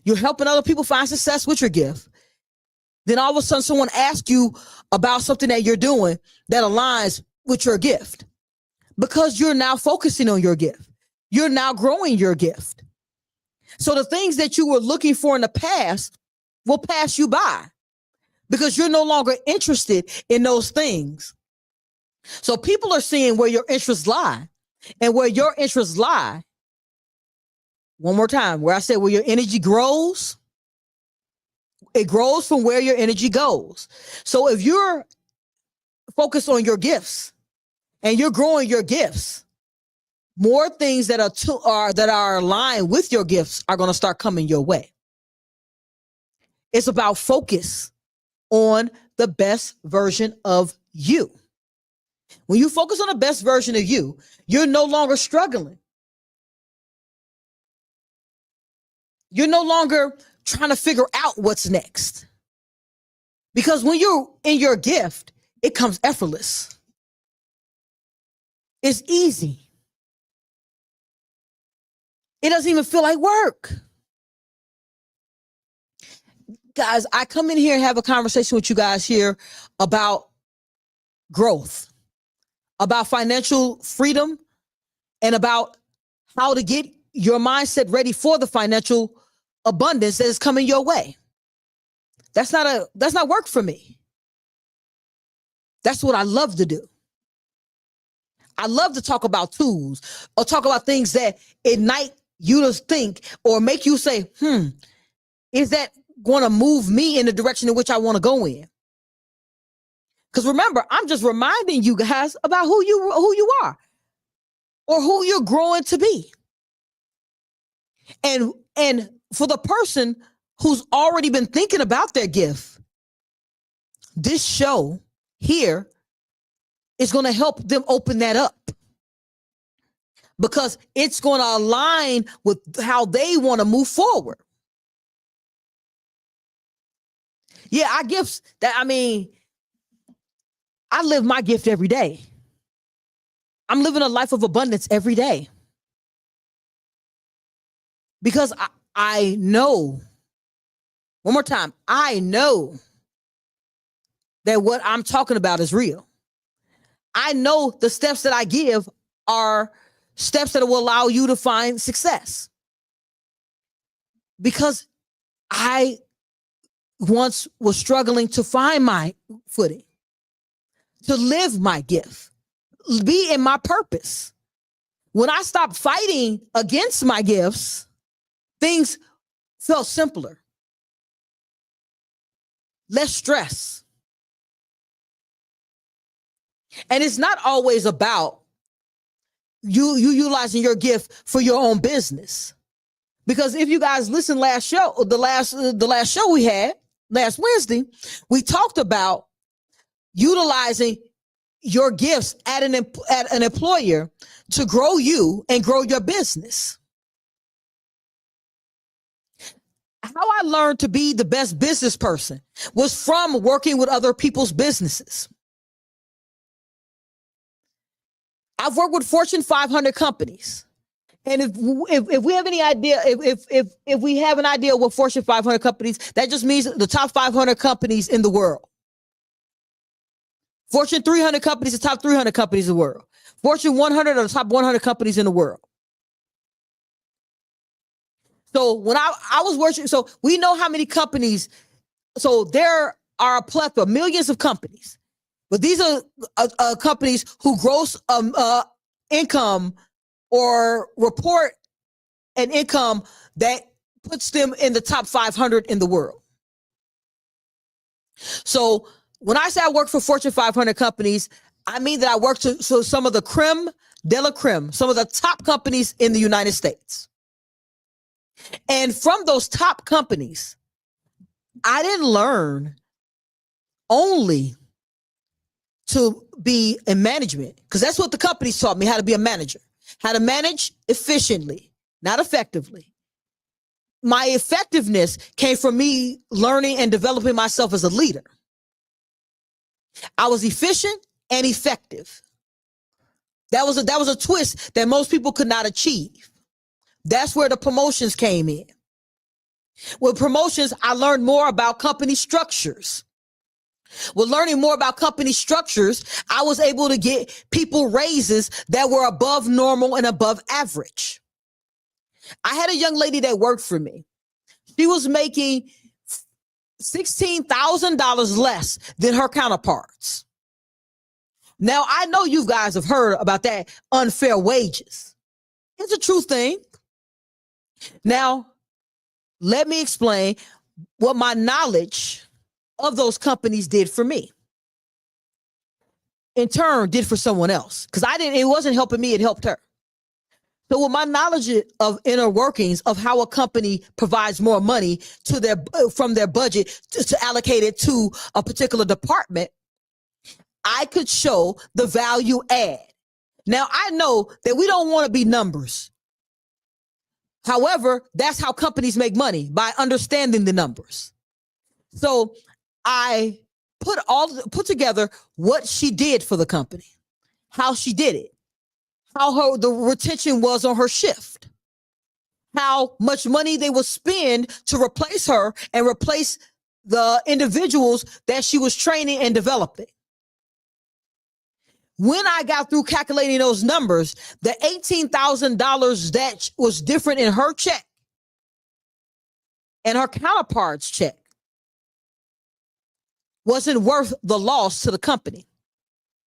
You're helping other people find success with your gift. Then all of a sudden someone asks you about something that you're doing that aligns with your gift because you're now focusing on your gift. You're now growing your gift. So the things that you were looking for in the past will pass you by because you're no longer interested in those things. So people are seeing where your interests lie, and where your interests lie. One more time, where I said where your energy grows, it grows from where your energy goes. So if you're focused on your gifts and you're growing your gifts, more things that are aligned with your gifts are going to start coming your way. It's about focus on the best version of you. When you focus on the best version of you, you're no longer struggling. You're no longer trying to figure out what's next. Because when you're in your gift, it comes effortless. It's easy. It doesn't even feel like work. Guys, I come in here and have a conversation with you guys here about growth, about financial freedom, and about how to get your mindset ready for the financial abundance that is coming your way. That's not work for me. That's what I love to do. I love to talk about tools or talk about things that ignite you to think or make you say, is that going to move me in the direction in which I want to go in? Because remember, I'm just reminding you guys about who you are or who you're growing to be. And for the person who's already been thinking about their gift, this show here is going to help them open that up because it's going to align with how they want to move forward. Yeah, our gifts I live my gift every day. I'm living a life of abundance every day. Because I know, one more time, I know that what I'm talking about is real. I know the steps that I give are steps that will allow you to find success. Because I once was struggling to find my footing, to live my gift, be in my purpose. When I stopped fighting against my gifts, things felt simpler, less stress. And it's not always about you utilizing your gift for your own business. Because if you guys listened the last show we had last Wednesday, we talked about utilizing your gifts at an employer to grow you and grow your business. How I learned to be the best business person was from working with other people's businesses. I've worked with Fortune 500 companies. And if we have any idea, if we have an idea what Fortune 500 companies, that just means the top 500 companies in the world. Fortune 300 companies, the top 300 companies in the world. Fortune 100 are the top 100 companies in the world. So when I was working, so we know how many companies, so there are a plethora, millions of companies, but these are companies who gross income or report an income that puts them in the top 500 in the world. So when I say I work for Fortune 500 companies, I mean that I work so some of the creme de la creme, some of the top companies in the United States. And from those top companies, I didn't learn only to be in management, because that's what the companies taught me, how to be a manager, how to manage efficiently, not effectively. My effectiveness came from me learning and developing myself as a leader. I was efficient and effective. That was a twist that most people could not achieve. That's where the promotions came in. With promotions, I learned more about company structures. With learning more about company structures, I was able to get people raises that were above normal and above average. I had a young lady that worked for me. She was making $16,000 less than her counterparts. Now, I know you guys have heard about that unfair wages. It's a true thing. Now, let me explain what my knowledge of those companies did for me. In turn, did for someone else. Because it wasn't helping me, it helped her. So with my knowledge of inner workings of how a company provides more money to from their budget to allocate it to a particular department, I could show the value add. Now, I know that we don't want to be numbers. However, that's how companies make money, by understanding the numbers. So I put together what she did for the company, how she did it, how the retention was on her shift, how much money they would spend to replace her and replace the individuals that she was training and developing. When I got through calculating those numbers, the $18,000 that was different in her check and her counterpart's check wasn't worth the loss to the company.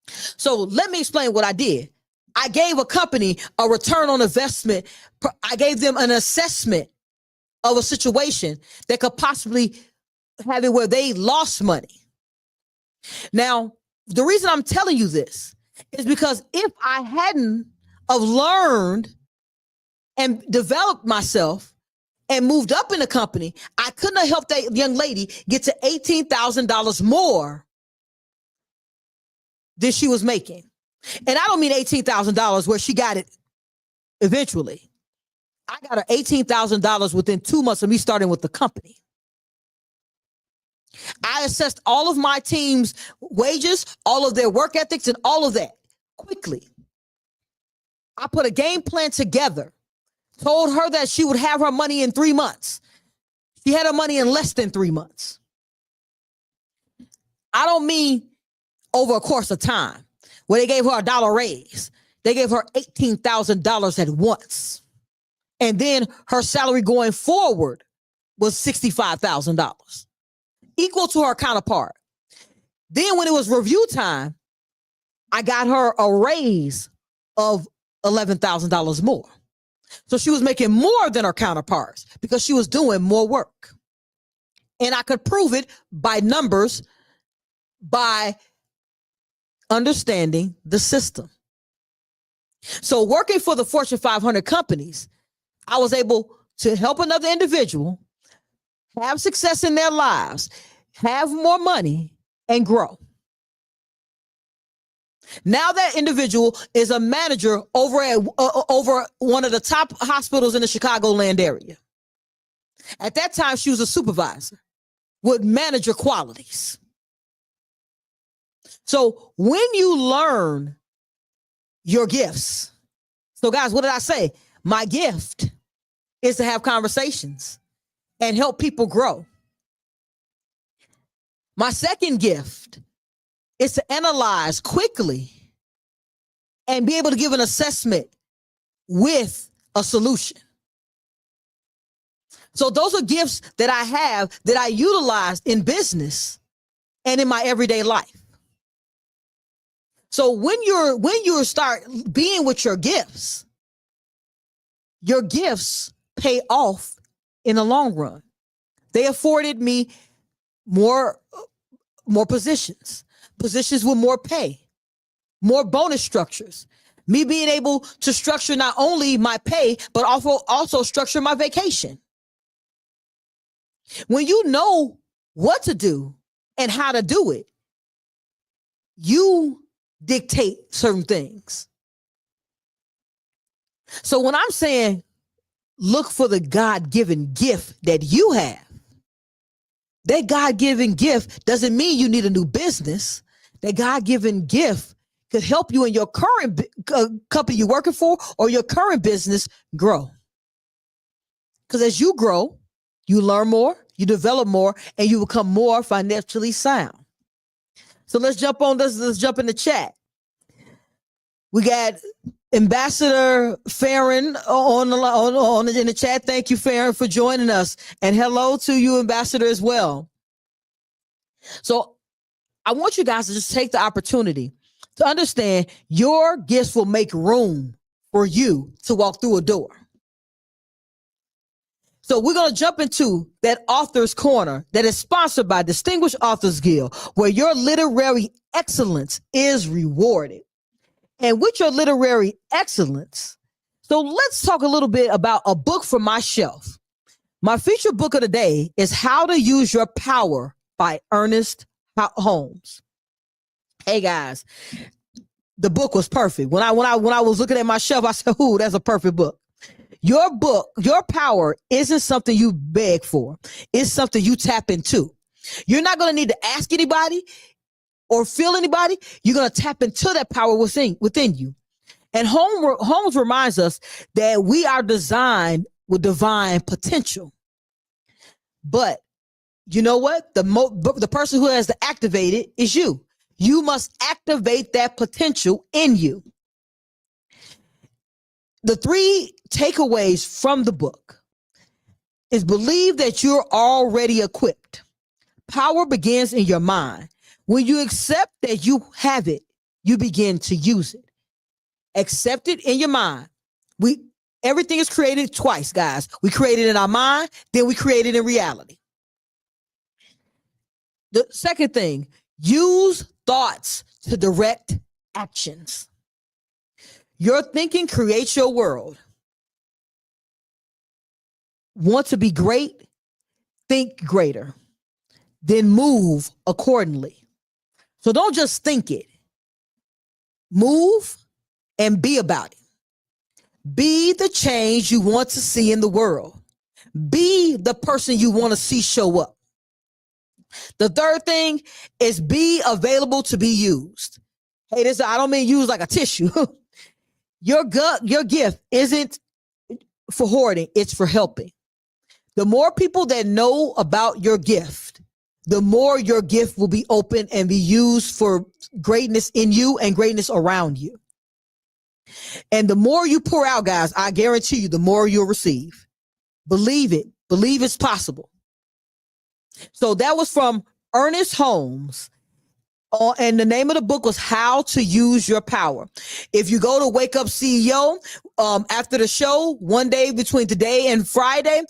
So let me explain what I did. I gave a company a return on investment. I gave them an assessment of a situation that could possibly have it where they lost money. Now, the reason I'm telling you this is because if I hadn't have learned and developed myself and moved up in the company, I couldn't have helped that young lady get to $18,000 more than she was making. And I don't mean $18,000 where she got it eventually. I got her $18,000 within 2 months of me starting with the company. I assessed all of my team's wages, all of their work ethics, and all of that quickly. I put a game plan together, told her that she would have her money in 3 months. She had her money in less than 3 months. I don't mean over a course of time where they gave her a dollar raise. They gave her $18,000 at once. And then her salary going forward was $65,000, equal to her counterpart. Then when it was review time, I got her a raise of $11,000 more. So she was making more than her counterparts because she was doing more work. And I could prove it by numbers, by understanding the system. So working for the Fortune 500 companies, I was able to help another individual have success in their lives, have more money, and grow. Now that individual is a manager over one of the top hospitals in the Chicagoland area. At that time, she was a supervisor with manager qualities. So when you learn your gifts, so guys, what did I say? My gift is to have conversations and help people grow. My second gift is to analyze quickly and be able to give an assessment with a solution. So those are gifts that I have that I utilize in business and in my everyday life. So when you start being with your gifts pay off in the long run. They afforded me more positions with more pay, more bonus structures, me being able to structure not only my pay, but also structure my vacation. When you know what to do and how to do it, you dictate certain things. So when I'm saying look for the God-given gift that you have, that God-given gift doesn't mean you need a new business. That God-given gift could help you in your current company you're working for or your current business grow. Because as you grow, you learn more, you develop more, and you become more financially sound. So let's jump on this. Let's jump in the chat. We got Ambassador Farron in the chat. Thank you, Farron, for joining us. And hello to you, Ambassador, as well. So I want you guys to just take the opportunity to understand your gifts will make room for you to walk through a door. So we're going to jump into that author's corner that is sponsored by Distinguished Authors Guild, where your literary excellence is rewarded. And with your literary excellence, so let's talk a little bit about a book from my shelf. My featured book of the day is How to Use Your Power by Ernest Holmes. Hey guys, the book was perfect. When I was looking at my shelf, I said, "Ooh, that's a perfect book." Your book, your power isn't something you beg for. It's something you tap into. You're not going to need to ask anybody or feel anybody. You're going to tap into that power within you. And Holmes reminds us that we are designed with divine potential. But you know what? The person who has to activate it is you. You must activate that potential in you. The 3 takeaways from the book is believe that you're already equipped. Power begins in your mind. When you accept that you have it, you begin to use it. Accept it in your mind. Everything is created twice, guys. We create it in our mind, then we create it in reality. The second thing, use thoughts to direct actions. Your thinking creates your world. Want to be great? Think greater. Then move accordingly. So don't just think it. Move and be about it. Be the change you want to see in the world. Be the person you want to see show up. The third thing is be available to be used. Hey, I don't mean use like a tissue. Your gift isn't for hoarding, it's for helping. The more people that know about your gift, the more your gift will be open and be used for greatness in you and greatness around you. And the more you pour out, guys, I guarantee you, the more you'll receive. Believe it. Believe it's possible. So that was from Ernest Holmes. And the name of the book was How to Use Your Power. If you go to Wake Up CEO, after the show, one day between today and Friday,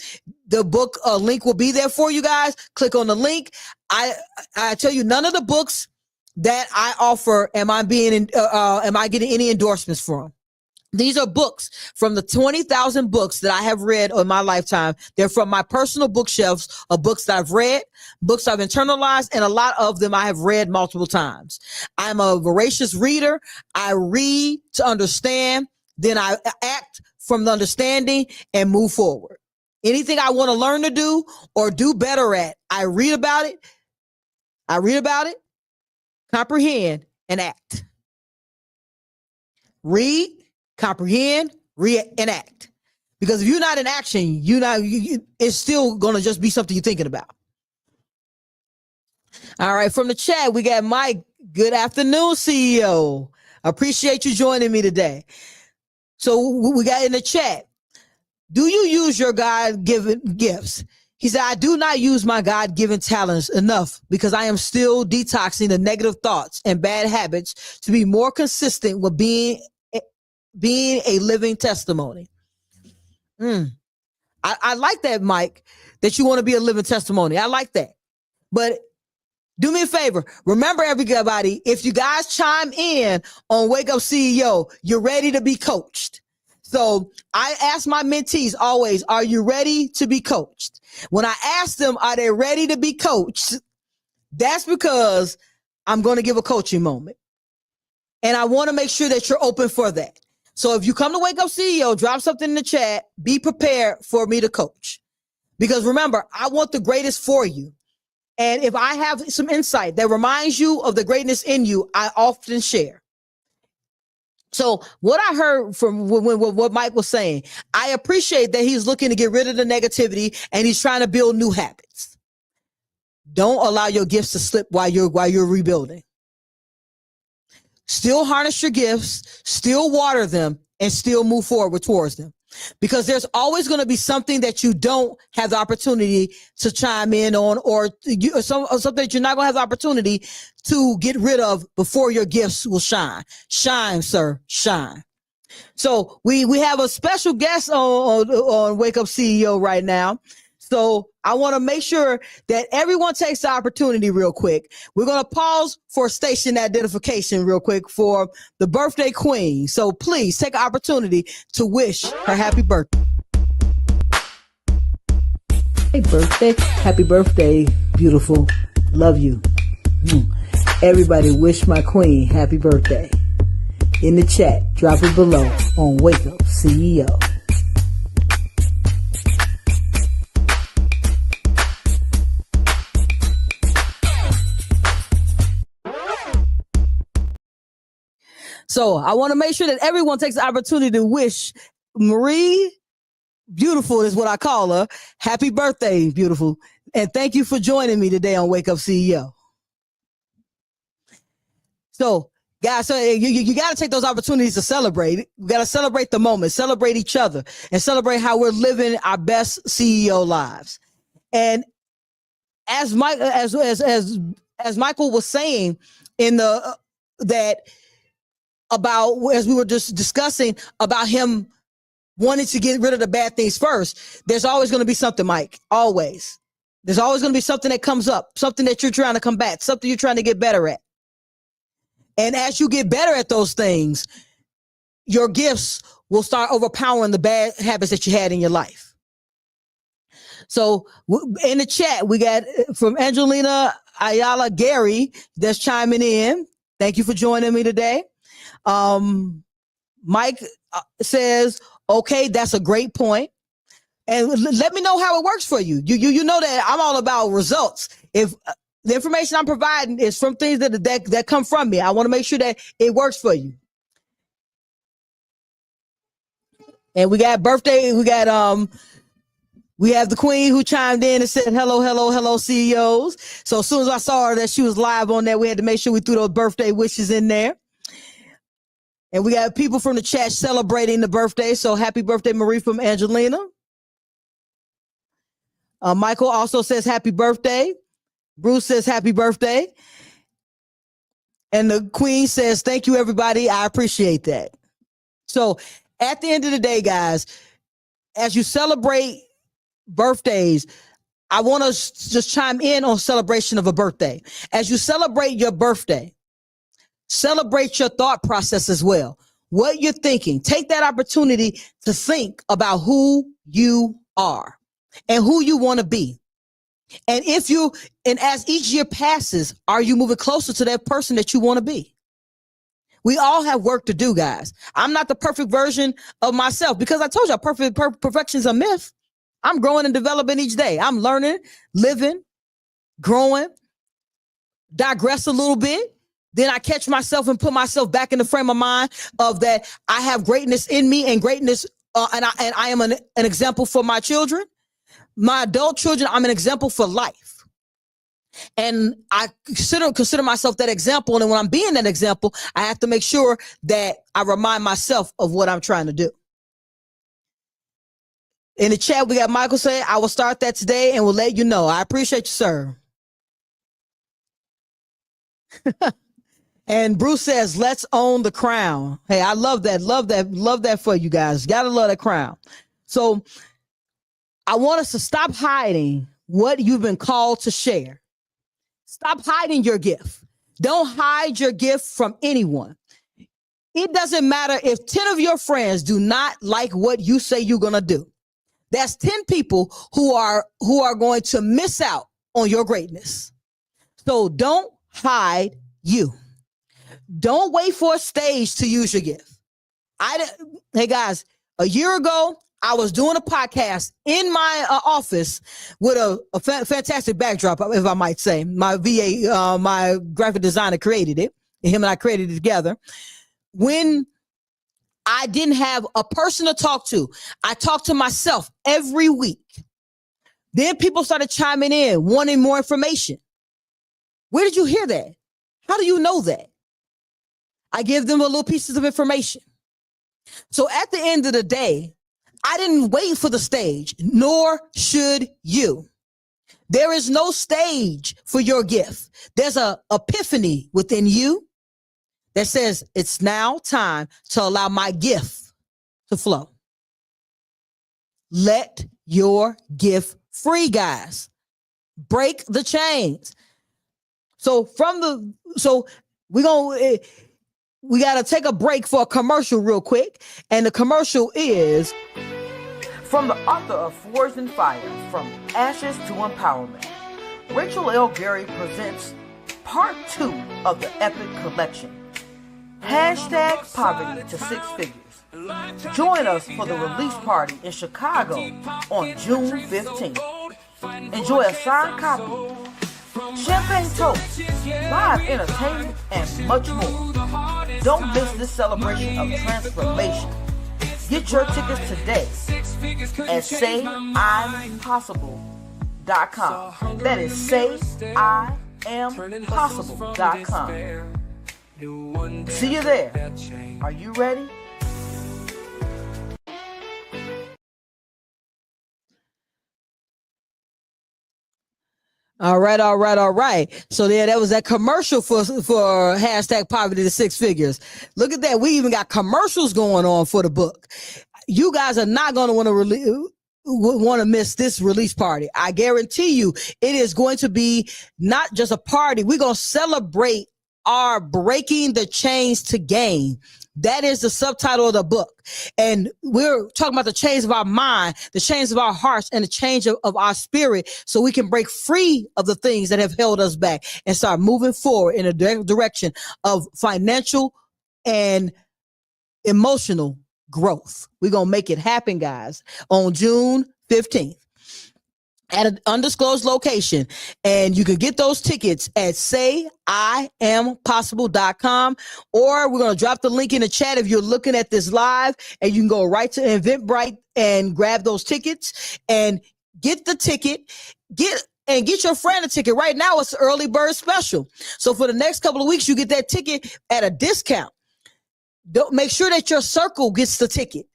the book link will be there for you guys. Click on the link. I tell you, none of the books that I offer am I getting any endorsements from. These are books from the 20,000 books that I have read in my lifetime. They're from my personal bookshelves of books that I've read, books I've internalized, and a lot of them I have read multiple times. I'm a voracious reader. I read to understand, then I act from the understanding and move forward. Anything I want to learn to do or do better at, I read about it, comprehend, and act. Read, comprehend, and act. Because if you're not in action, it's still going to just be something you're thinking about. All right, from the chat, we got Mike. Good afternoon, CEO. Appreciate you joining me today. So we got in the chat, do you use your God-given gifts? He said, I do not use my God-given talents enough because I am still detoxing the negative thoughts and bad habits to be more consistent with being a living testimony. I like that, Mike, that you want to be a living testimony. I like that. But do me a favor. Remember, everybody, if you guys chime in on Wake Up CEO, you're ready to be coached. So I ask my mentees always, are you ready to be coached? When I ask them, are they ready to be coached? That's because I'm going to give a coaching moment. And I want to make sure that you're open for that. So if you come to Wake Up CEO, drop something in the chat, be prepared for me to coach. Because remember, I want the greatest for you. And if I have some insight that reminds you of the greatness in you, I often share. So what I heard from what Mike was saying, I appreciate that he's looking to get rid of the negativity and he's trying to build new habits. Don't allow your gifts to slip while you're rebuilding. still harness your gifts, still water them, and still move forward towards them. Because there's always going to be something that you don't have the opportunity to chime in on, or something that you're not going to have the opportunity to get rid of before your gifts will shine. Shine, sir, shine. So we have a special guest on Wake Up CEO right now. So I want to make sure that everyone takes the opportunity real quick. We're going to pause for station identification real quick for the birthday queen. So please take an opportunity to wish her happy birthday. Happy birthday, beautiful. Love you. Everybody wish my queen happy birthday. In the chat, drop it below on Wake Up CEO. So I want to make sure that everyone takes the opportunity to wish Marie, beautiful is what I call her, happy birthday, beautiful. And thank you for joining me today on Wake Up CEO. So guys, so you got to take those opportunities to celebrate. We got to celebrate the moment, celebrate each other, and celebrate how we're living our best CEO lives. And as Michael was saying in the about, as we were just discussing about him wanting to get rid of the bad things first, there's always going to be something, Mike, always. There's always going to be something that comes up, something that you're trying to combat, something you're trying to get better at. And as you get better at those things, your gifts will start overpowering the bad habits that you had in your life. So in the chat, we got from Angelina Ayala Gary that's chiming in. Thank you for joining me today. Mike says, okay, that's a great point. And let me know how it works for you. You know that I'm all about results. If the information I'm providing is from things that come from me, I want to make sure that it works for you. And we got birthday. We have the queen who chimed in and said, hello, CEOs. So as soon as I saw her that she was live on there, we had to make sure we threw those birthday wishes in there. And we got people from the chat celebrating the birthday. So happy birthday, Marie, from Angelina. Michael also says happy birthday. Bruce says happy birthday. And the queen says, thank you, everybody. I appreciate that. So at the end of the day, guys, as you celebrate birthdays, I want to just chime in on celebration of a birthday. As you celebrate your birthday, celebrate your thought process as well. What you're thinking. Take that opportunity to think about who you are and who you want to be. And as each year passes, are you moving closer to that person that you want to be? We all have work to do, guys. I'm not the perfect version of myself because I told you perfection is a myth. I'm growing and developing each day. I'm learning, living, growing, digress a little bit. Then I catch myself and put myself back in the frame of mind of that I have greatness in me and greatness, and I am an example for my children, my adult children. I'm an example for life, and I consider myself that example. And when I'm being that example, I have to make sure that I remind myself of what I'm trying to do. In the chat, we got Michael saying, "I will start that today and will let you know." I appreciate you, sir. And Bruce says, let's own the crown. Hey, I love that. Love that for you guys. Gotta love that crown. So I want us to stop hiding what you've been called to share. Stop hiding your gift. Don't hide your gift from anyone. It doesn't matter if 10 of your friends do not like what you say you're going to do. That's 10 people who are going to miss out on your greatness. So don't hide you. Don't wait for a stage to use your gift. Hey guys, a year ago, I was doing a podcast in my office with a fantastic backdrop, if I might say. My VA, my graphic designer created it, and him and I created it together. When I didn't have a person to talk to, I talked to myself every week. Then people started chiming in, wanting more information. Where did you hear that? How do you know that? I give them a little pieces of information. So at the end of the day, I didn't wait for the stage, nor should you. There is no stage for your gift. There's a epiphany within you that says it's now time to allow my gift to flow. Let your gift free, guys. Break the chains. So we got to take a break for a commercial real quick. And the commercial is from the author of Forged in Fire, From Ashes to Empowerment. Rachel L. Berry presents part 2 of the epic collection. Hashtag Poverty to Six Figures. Join us for the release party in Chicago on June 15th. Enjoy a signed copy, champagne toast, live entertainment, and much more. Don't miss this celebration of transformation. Get your tickets today at SayI'mPossible.com. That is SayI'mPossible.com. See you there. Are you ready? All right. So there, that was that commercial for hashtag Poverty to Six Figures. Look at that. We even got commercials going on for the book. You guys are not going to want to miss this release party. I guarantee you it is going to be not just a party. We're going to celebrate our breaking the chains to gain. That is the subtitle of the book. And we're talking about the chains of our mind, the chains of our hearts, and the change of our spirit so we can break free of the things that have held us back and start moving forward in a direction of financial and emotional growth. We're going to make it happen, guys, on June 15th. At an undisclosed location, and you can get those tickets at SayI'mPossible.com, or we're going to drop the link in the chat if you're looking at this live, and you can go right to Eventbrite and grab those tickets and get the ticket. Get your friend a ticket. Right now, it's an early bird special. So for the next couple of weeks, you get that ticket at a discount. Don't make sure that your circle gets the ticket.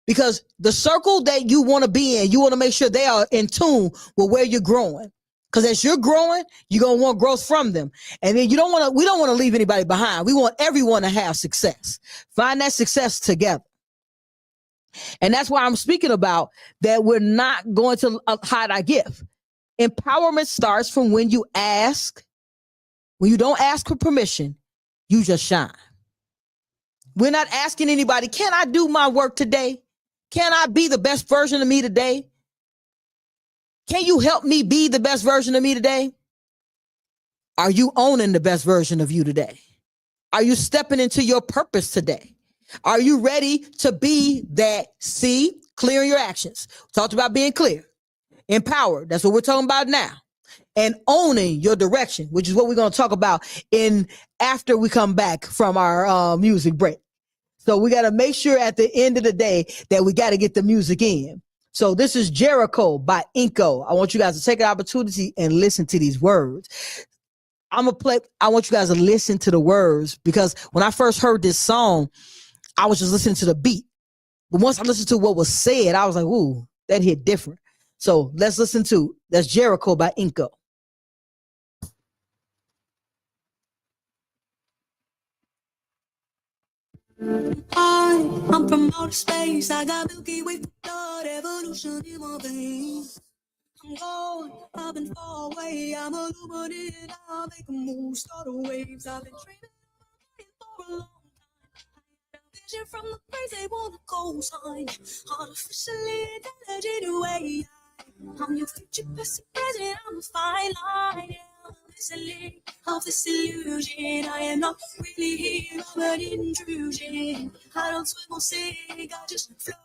Because the circle that you want to be in, you want to make sure they are in tune with where you're growing. Because as you're growing, you're going to want growth from them. And then we don't want to leave anybody behind. We want everyone to have success. Find that success together. And that's why I'm speaking about that we're not going to hide our gift. Empowerment starts from when you don't ask for permission, you just shine. We're not asking anybody, can I do my work today? Can I be the best version of me today? Can you help me be the best version of me today? Are you owning the best version of you today? Are you stepping into your purpose today? Are you ready to be that? See, clear your actions. Talked about being clear, empowered. That's what we're talking about now. And owning your direction, which is what we're going to talk about after we come back from our music break. So we got to make sure at the end of the day that we got to get the music in. So this is Jericho by Inko. I want you guys to take an opportunity and listen to these words. I want you guys to listen to the words, because when I first heard this song, I was just listening to the beat. But once I listened to what was said, I was like, ooh, that hit different. So let's listen to, that's Jericho by Inko. I'm from outer space. I got Milky Way blood, evolution in my veins. I'm going up and far away. I'm illuminated. I'll make a move, start the waves. I've been dreaming for a long time. I had a vision from the place they want to go sign. Artificially intelligent way. I'm your future best present. I'm a fine line. I'm listening of this illusion. I am not really here, I'm an intrusion. I don't swim or sink, I just flow.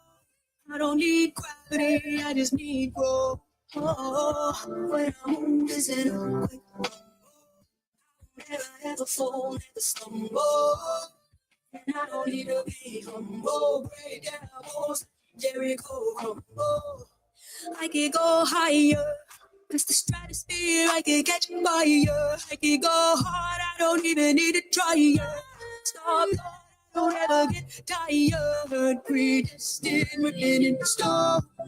I don't need gravity, I just need growth. When I move, is it a quick roll? Never ever fall, never stumble. And I don't need to be humble. Break down walls, Jericho crumble. I could go higher, past the stratosphere. I could catch fire. I could go hard, I don't even need to try. Stop, don't ever get tired. Predestined, written in the stars. I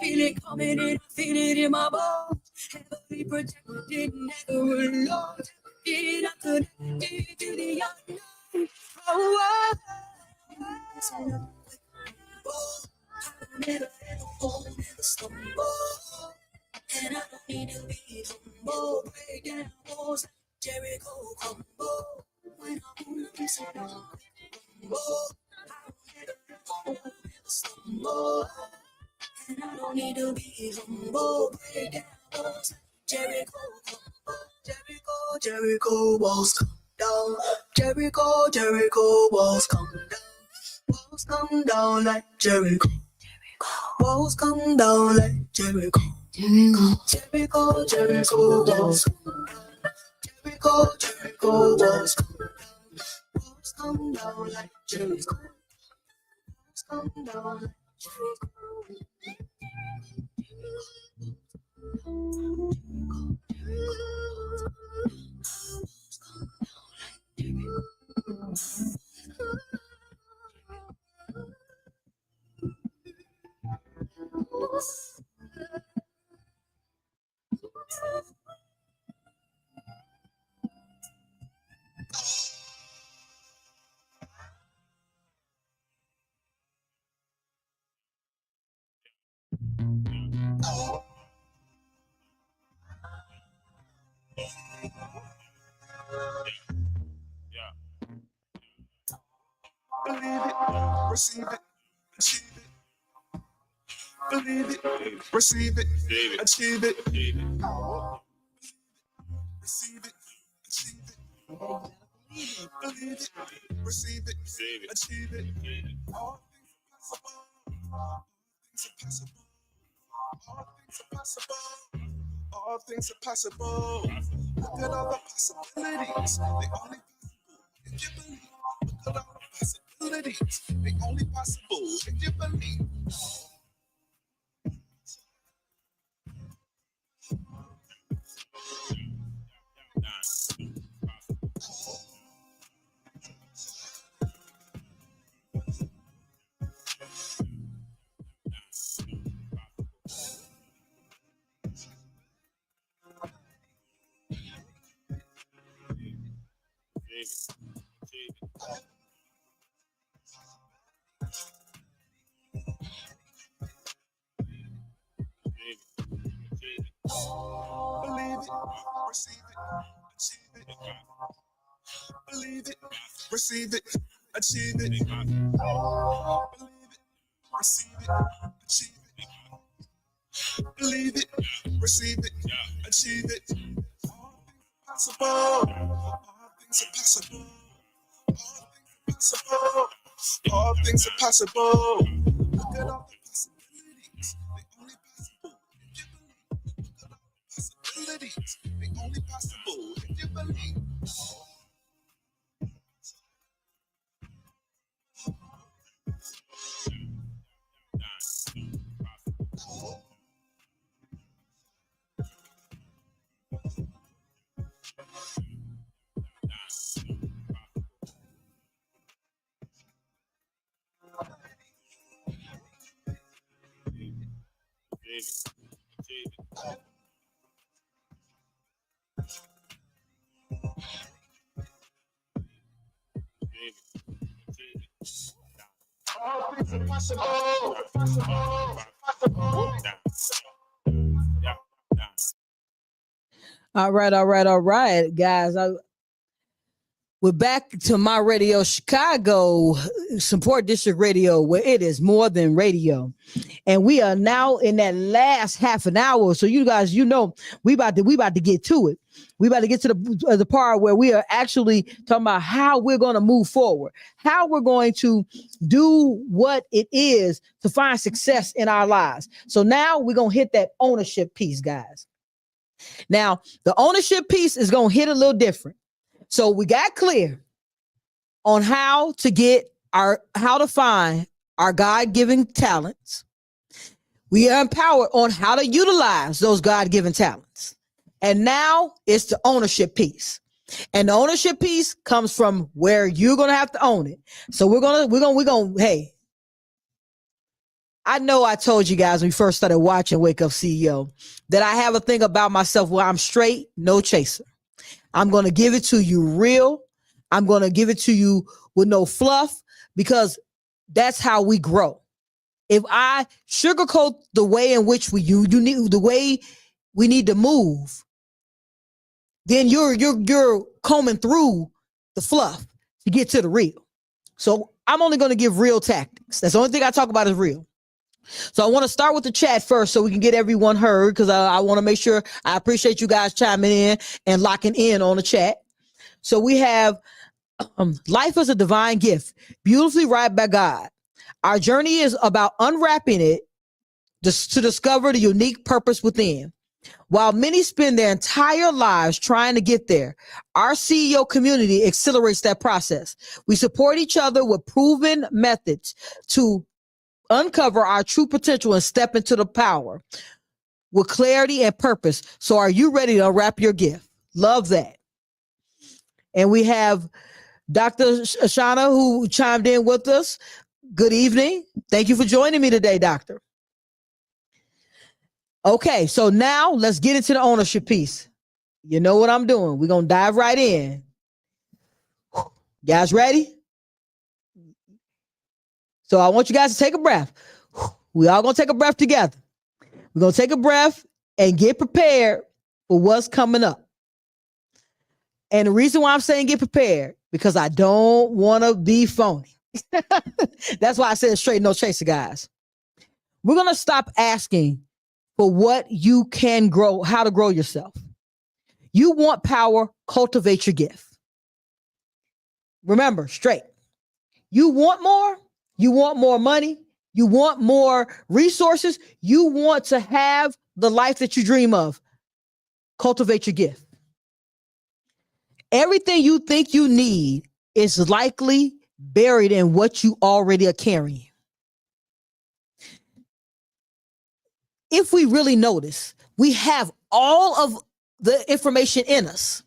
feel it coming in, I feel it in my bones. Heavily protected, never alone. Did I connect to the unknown? Oh, oh. I never ever fall, never stumble. And I don't need to be humble. Break down walls like Jericho crumble. When I'm on the piece of humble. I don't never fall, never stumble. And I don't need to be humble. Break down walls like Jericho crumble. Jericho, Jericho walls come down. Jericho, Jericho walls come down. Walls come down like Jericho. Walls come down like Jericho. Jericho, Jericho walls come down. Jericho, Jericho walls come down. Walls come down like Jericho. Walls come down like Jericho. Believe it, receive it, achieve it. Believe it, receive it, achieve it. Receive it, achieve it. Believe it, receive it, achieve it. All things are possible. All things are possible. Look at all the possibilities. They only possible if you believe. Look at all the possibilities. They only possible if you believe. Believe it, receive it, achieve it. Believe it, receive it, achieve it. Believe it, receive it, achieve it. Believe it, receive it, achieve it. All things are possible. All things are possible. Look at all the possibilities. They only possible if you believe. Look at all the possibilities. They only possible if you believe. All things are possible. All right, guys. We're back to My Radio Chicago, Support District Radio, where it is more than radio. And we are now in that last half an hour. So you guys, we about to get to it. We about to get to the part where we are actually talking about how we're going to move forward, how we're going to do what it is to find success in our lives. So now we're going to hit that ownership piece, guys. Now, the ownership piece is going to hit a little different. So we got clear on how to find our God-given talents. We are empowered on how to utilize those God-given talents. And now it's the ownership piece. And the ownership piece comes from where you're going to have to own it. So we're going to, hey, I know I told you guys when we first started watching Wake Up CEO that I have a thing about myself where I'm straight, no chaser. I'm going to give it to you real. I'm going to give it to you with no fluff because that's how we grow. If I sugarcoat the way in which you need the way we need to move, then you're combing through the fluff to get to the real. So I'm only going to give real tactics. That's the only thing I talk about is real. So I want to start with the chat first so we can get everyone heard because I want to make sure I appreciate you guys chiming in and locking in on the chat. So we have life is a divine gift, beautifully wrought by God. Our journey is about unwrapping it to discover the unique purpose within. While many spend their entire lives trying to get there, our CEO community accelerates that process. We support each other with proven methods to uncover our true potential and step into the power with clarity and purpose. So are you ready to unwrap your gift? Love that. And we have Dr. Ashana who chimed in with us. Good evening. Thank you for joining me today, Doctor. Okay, so now let's get into the ownership piece. You know what I'm doing. We're going to dive right in. Guys ready? So I want you guys to take a breath. We all going to take a breath together. We're going to take a breath and get prepared for what's coming up. And the reason why I'm saying get prepared, because I don't want to be phony. That's why I said straight no chaser, guys. We're going to stop asking for what you can grow, how to grow yourself. You want power, cultivate your gift. Remember, straight. You want more? You want more money? You want more resources? You want to have the life that you dream of? Cultivate your gift. Everything you think you need is likely buried in what you already are carrying. If we really notice, we have all of the information in us.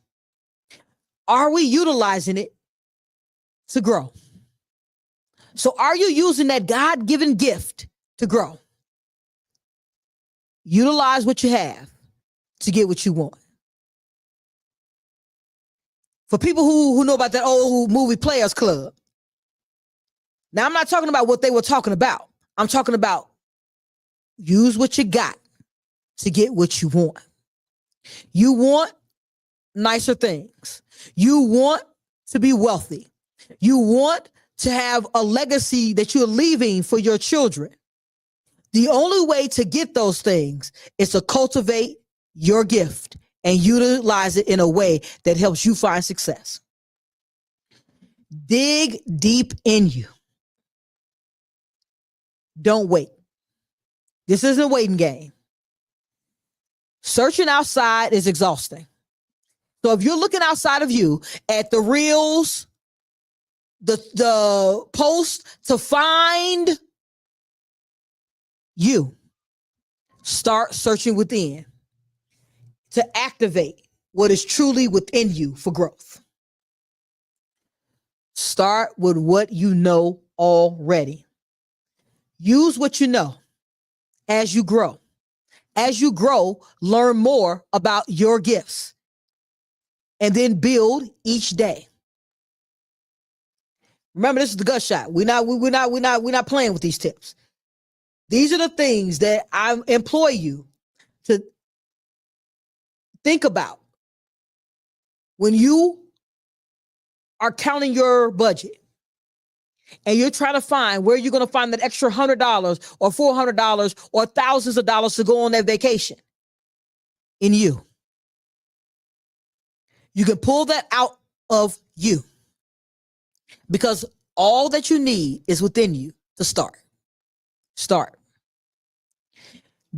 Are we utilizing it to grow? So are you using that God-given gift to grow? Utilize what you have to get what you want. For people who know about that old movie Players Club. Now, I'm not talking about what they were talking about. I'm talking about use what you got to get what you want. You want nicer things. You want to be wealthy. You want to have a legacy that you're leaving for your children. The only way to get those things is to cultivate your gift and utilize it in a way that helps you find success. Dig deep in you. Don't wait. This isn't a waiting game. Searching outside is exhausting. So if you're looking outside of you at the reels, the post to find you, start searching within to activate what is truly within you for growth. Start with what you know already. Use what you know as you grow. As you grow, learn more about your gifts and then build each day. Remember, this is the gut shot. We're not playing with these tips. These are the things that I employ you to think about when you are counting your budget and you're trying to find where you're going to find that extra $100 or $400 or thousands of dollars to go on that vacation. In you. You can pull that out of you because all that you need is within you to start. Start.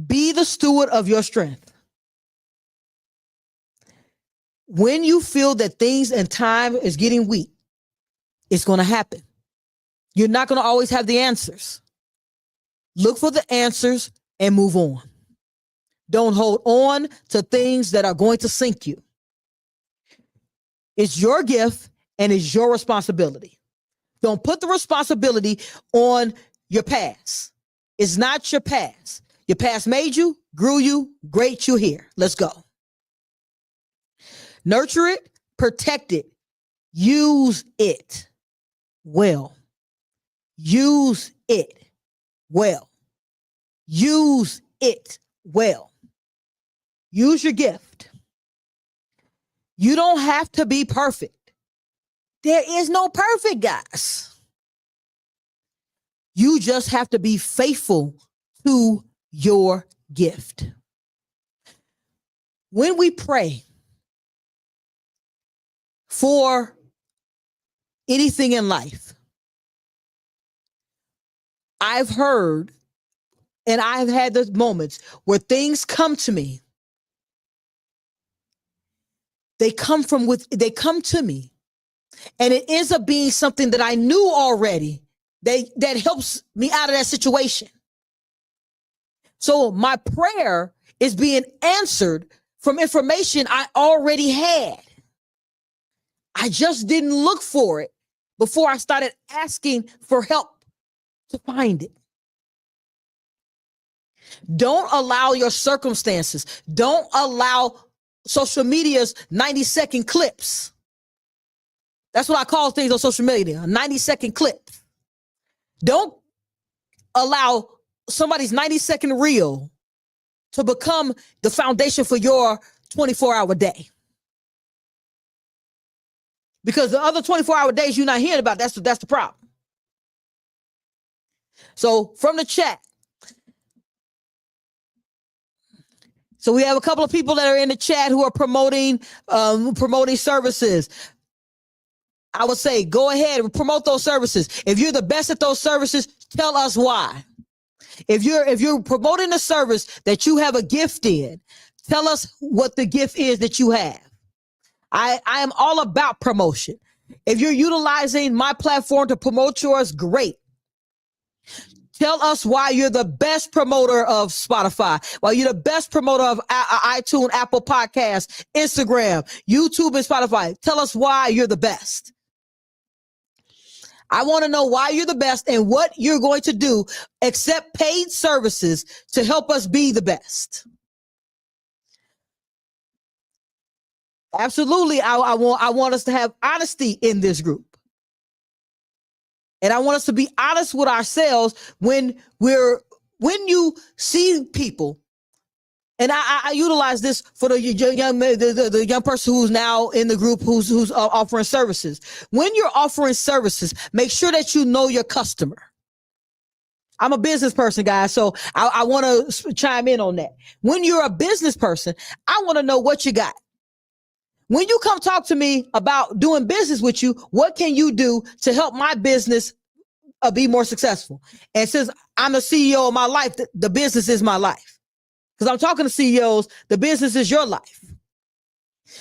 Be the steward of your strength. When you feel that things and time is getting weak, it's going to happen. You're not going to always have the answers. Look for the answers and move on. Don't hold on to things that are going to sink you. It's your gift and it's your responsibility. Don't put the responsibility on your past. It's not your past. Your past made you, grew you, great you here. Let's go. Nurture it, protect it, use it well. Use it well. Use it well. Use your gift. You don't have to be perfect. There is no perfect, guys. You just have to be faithful to your gift. When we pray for anything in life, I've heard and I've had those moments where things come to me. They come to me, and it ends up being something that I knew already that helps me out of that situation. So my prayer is being answered from information I already had. I just didn't look for it before I started asking for help to find it. Don't allow your circumstances. Don't allow social media's 90-second clips. That's what I call things on social media, a 90-second clip. Don't allow somebody's 90-second reel to become the foundation for your 24-hour day. Because the other 24-hour days you're not hearing about, that's the problem. So from the chat, so we have a couple of people that are in the chat who are promoting services. I would say go ahead and promote those services. If you're the best at those services, tell us why. If you're promoting a service that you have a gift in, tell us what the gift is that you have. I am all about promotion. If you're utilizing my platform to promote yours, great. Tell us why you're the best promoter of Spotify, why you're the best promoter of iTunes, Apple Podcasts, Instagram, YouTube, and Spotify. Tell us why you're the best. I want to know why you're the best and what you're going to do, accept paid services to help us be the best. Absolutely. I want us to have honesty in this group. And I want us to be honest with ourselves when you see people. And I utilize this for the young person who's now in the group who's offering services. When you're offering services, make sure that you know your customer. I'm a business person, guys, so I want to chime in on that. When you're a business person, I want to know what you got. When you come talk to me about doing business with you, what can you do to help my business be more successful? And since I'm the CEO of my life, the business is my life. Because I'm talking to CEOs, the business is your life.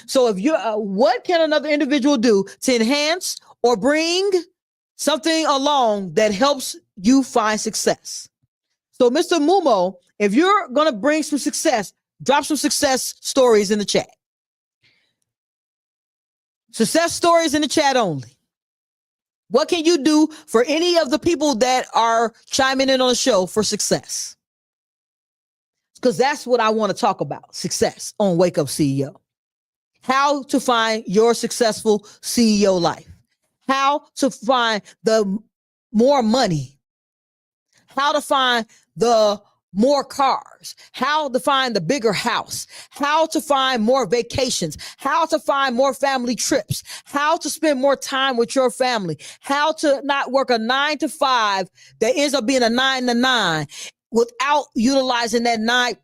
So if you, what can another individual do to enhance or bring something along that helps you find success? So Mr. Mumo, if you're going to bring some success, drop some success stories in the chat. Success stories in the chat only. What can you do for any of the people that are chiming in on the show for success? Because that's what I want to talk about, success on Wake Up CEO. How to find your successful CEO life. How to find the more money. How to find the more cars, how to find the bigger house, how to find more vacations, how to find more family trips, how to spend more time with your family, how to not work a 9 to 5 that ends up being a 9 to 9 without utilizing that 9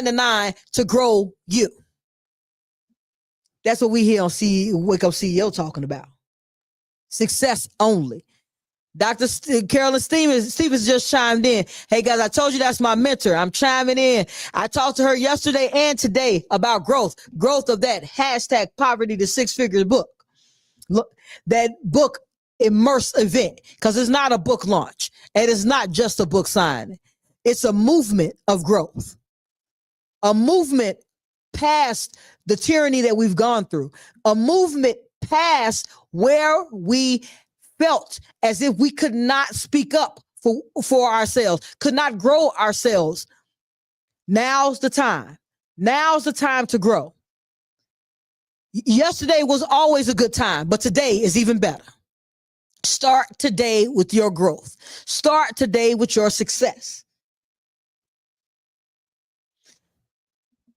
to 9 to grow you. That's what we hear on Wake Up CEO talking about. Success only. Dr. Carolyn Stevens just chimed in. Hey, guys, I told you that's my mentor. I'm chiming in. I talked to her yesterday and today about growth of that hashtag poverty to six figures book. Look, that book immerse event, because it's not a book launch and it's not just a book signing. It's a movement of growth, a movement past the tyranny that we've gone through, a movement past where we felt as if we could not speak up for ourselves, could not grow ourselves. Now's the time. Now's the time to grow. Yesterday was always a good time, but today is even better. Start today with your growth. Start today with your success.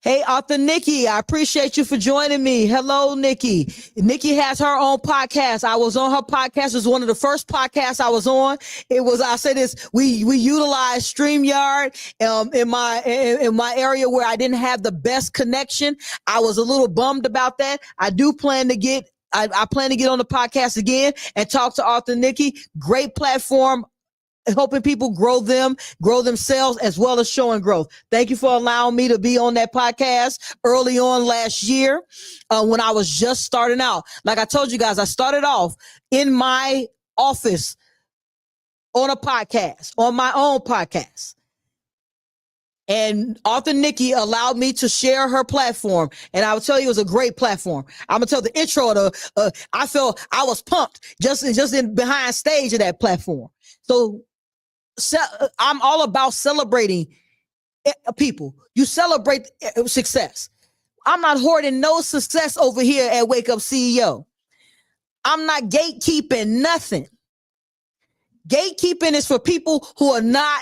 Hey, author Nikki, I appreciate you for joining me. Hello, Nikki. Nikki has her own podcast. I was on her podcast. It was one of the first podcasts I was on. It was, I say this, we utilize StreamYard in my area where I didn't have the best connection. I was a little bummed about that. I plan to get on the podcast again and talk to author Nikki. Great platform. Helping people grow themselves, as well as showing growth. Thank you for allowing me to be on that podcast early on last year when I was just starting out. Like I told you guys, I started off in my office on a podcast, on my own podcast. And author Nikki allowed me to share her platform. And I will tell you, it was a great platform. I'm going to tell the intro. I felt I was pumped just in behind stage of that platform. So I'm all about celebrating people. You celebrate success. I'm not hoarding no success over here at Wake Up CEO. I'm not gatekeeping nothing. Gatekeeping is for people who are not,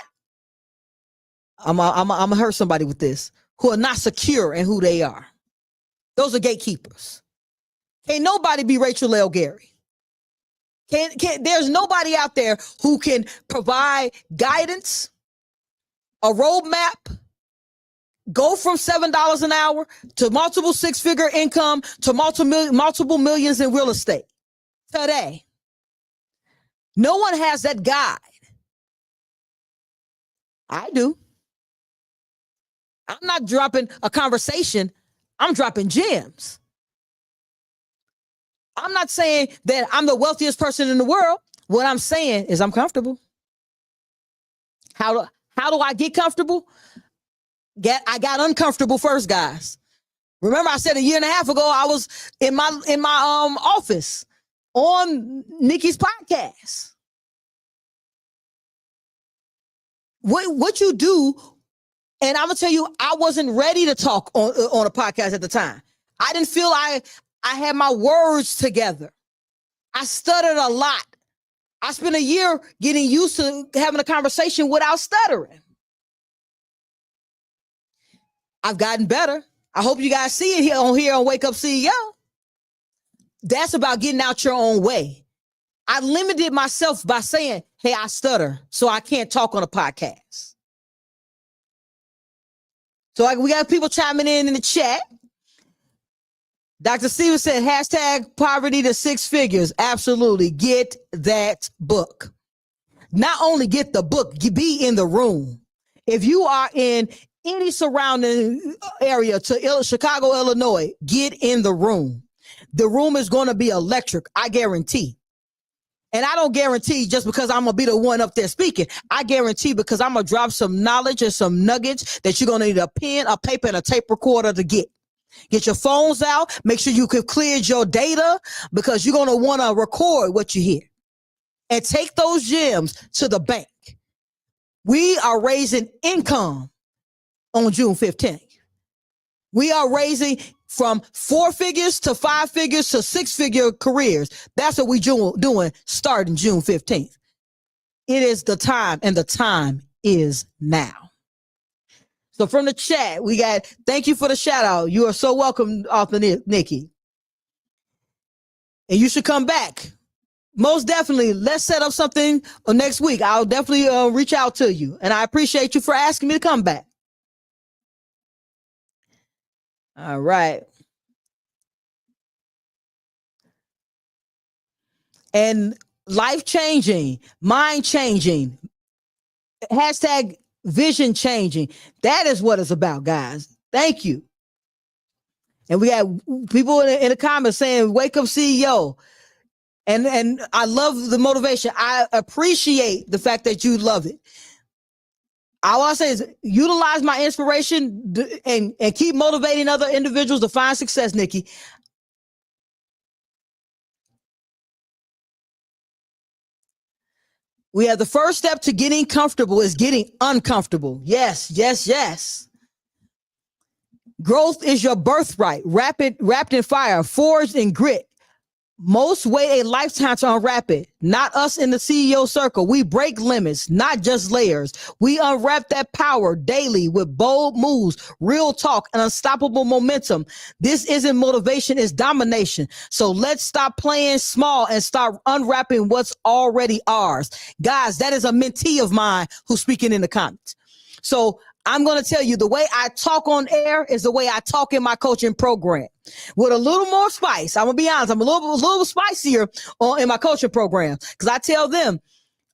I'm gonna hurt somebody with this, who are not secure in who they are. Those are gatekeepers. Can't nobody be Rachel L. Gary. There's nobody out there who can provide guidance, a roadmap, go from $7 an hour to multiple six-figure income to multiple millions in real estate today. No one has that guide. I do. I'm not dropping a conversation. I'm dropping gems. I'm not saying that I'm the wealthiest person in the world. What I'm saying is I'm comfortable. How do I get comfortable? I got uncomfortable first, guys. Remember I said a year and a half ago, I was in my office on Nikki's podcast. What you do, and I'm gonna tell you, I wasn't ready to talk on a podcast at the time. I didn't feel I had my words together. I stuttered a lot. I spent a year getting used to having a conversation without stuttering. I've gotten better. I hope you guys see it here on Wake Up CEO. That's about getting out your own way. I limited myself by saying, hey, I stutter, so I can't talk on a podcast. So we got people chiming in the chat. Dr. Stevens said, hashtag poverty to six figures. Absolutely. Get that book. Not only get the book, be in the room. If you are in any surrounding area to Chicago, Illinois, get in the room. The room is going to be electric. I guarantee. And I don't guarantee just because I'm going to be the one up there speaking. I guarantee because I'm going to drop some knowledge and some nuggets that you're going to need a pen, a paper, and a tape recorder to get. Get your phones out. Make sure you can clear your data because you're going to want to record what you hear. And take those gems to the bank. We are raising income on June 15th. We are raising from 4 figures to 5 figures to 6-figure careers. That's what we're doing starting June 15th. It is the time, and the time is now. So from the chat, we got, thank you for the shout out. You are so welcome, author Nikki. And you should come back. Most definitely. Let's set up something next week. I'll definitely reach out to you. And I appreciate you for asking me to come back. All right. And life-changing, mind-changing, hashtag vision changing. That is what it's about, guys. Thank you. And we got people in the comments saying, wake up CEO. And I love the motivation. I appreciate the fact that you love it. All I say is utilize my inspiration and keep motivating other individuals to find success, Nikki. We have the first step to getting comfortable is getting uncomfortable. Yes, yes, yes. Growth is your birthright, wrapped in fire, forged in grit. Most wait a lifetime to unwrap it. Not us in the CEO circle. We break limits, not just layers. We unwrap that power daily with bold moves, real talk, and unstoppable momentum. This isn't motivation, it's domination. So let's stop playing small and start unwrapping what's already ours. Guys, that is a mentee of mine who's speaking in the comments. So I'm going to tell you, the way I talk on air is the way I talk in my coaching program with a little more spice. I'm going to be honest. I'm a little spicier in my coaching program because I tell them,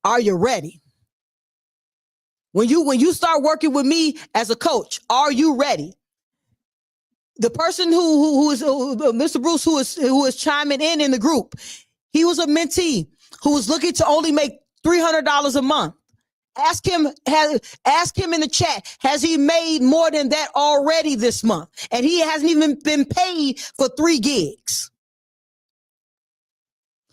are you ready? When you start working with me as a coach, are you ready? The person who is Mr. Bruce, who is chiming in the group, he was a mentee who was looking to only make $300 a month. Ask him in the chat, has he made more than that already this month? And he hasn't even been paid for 3 gigs.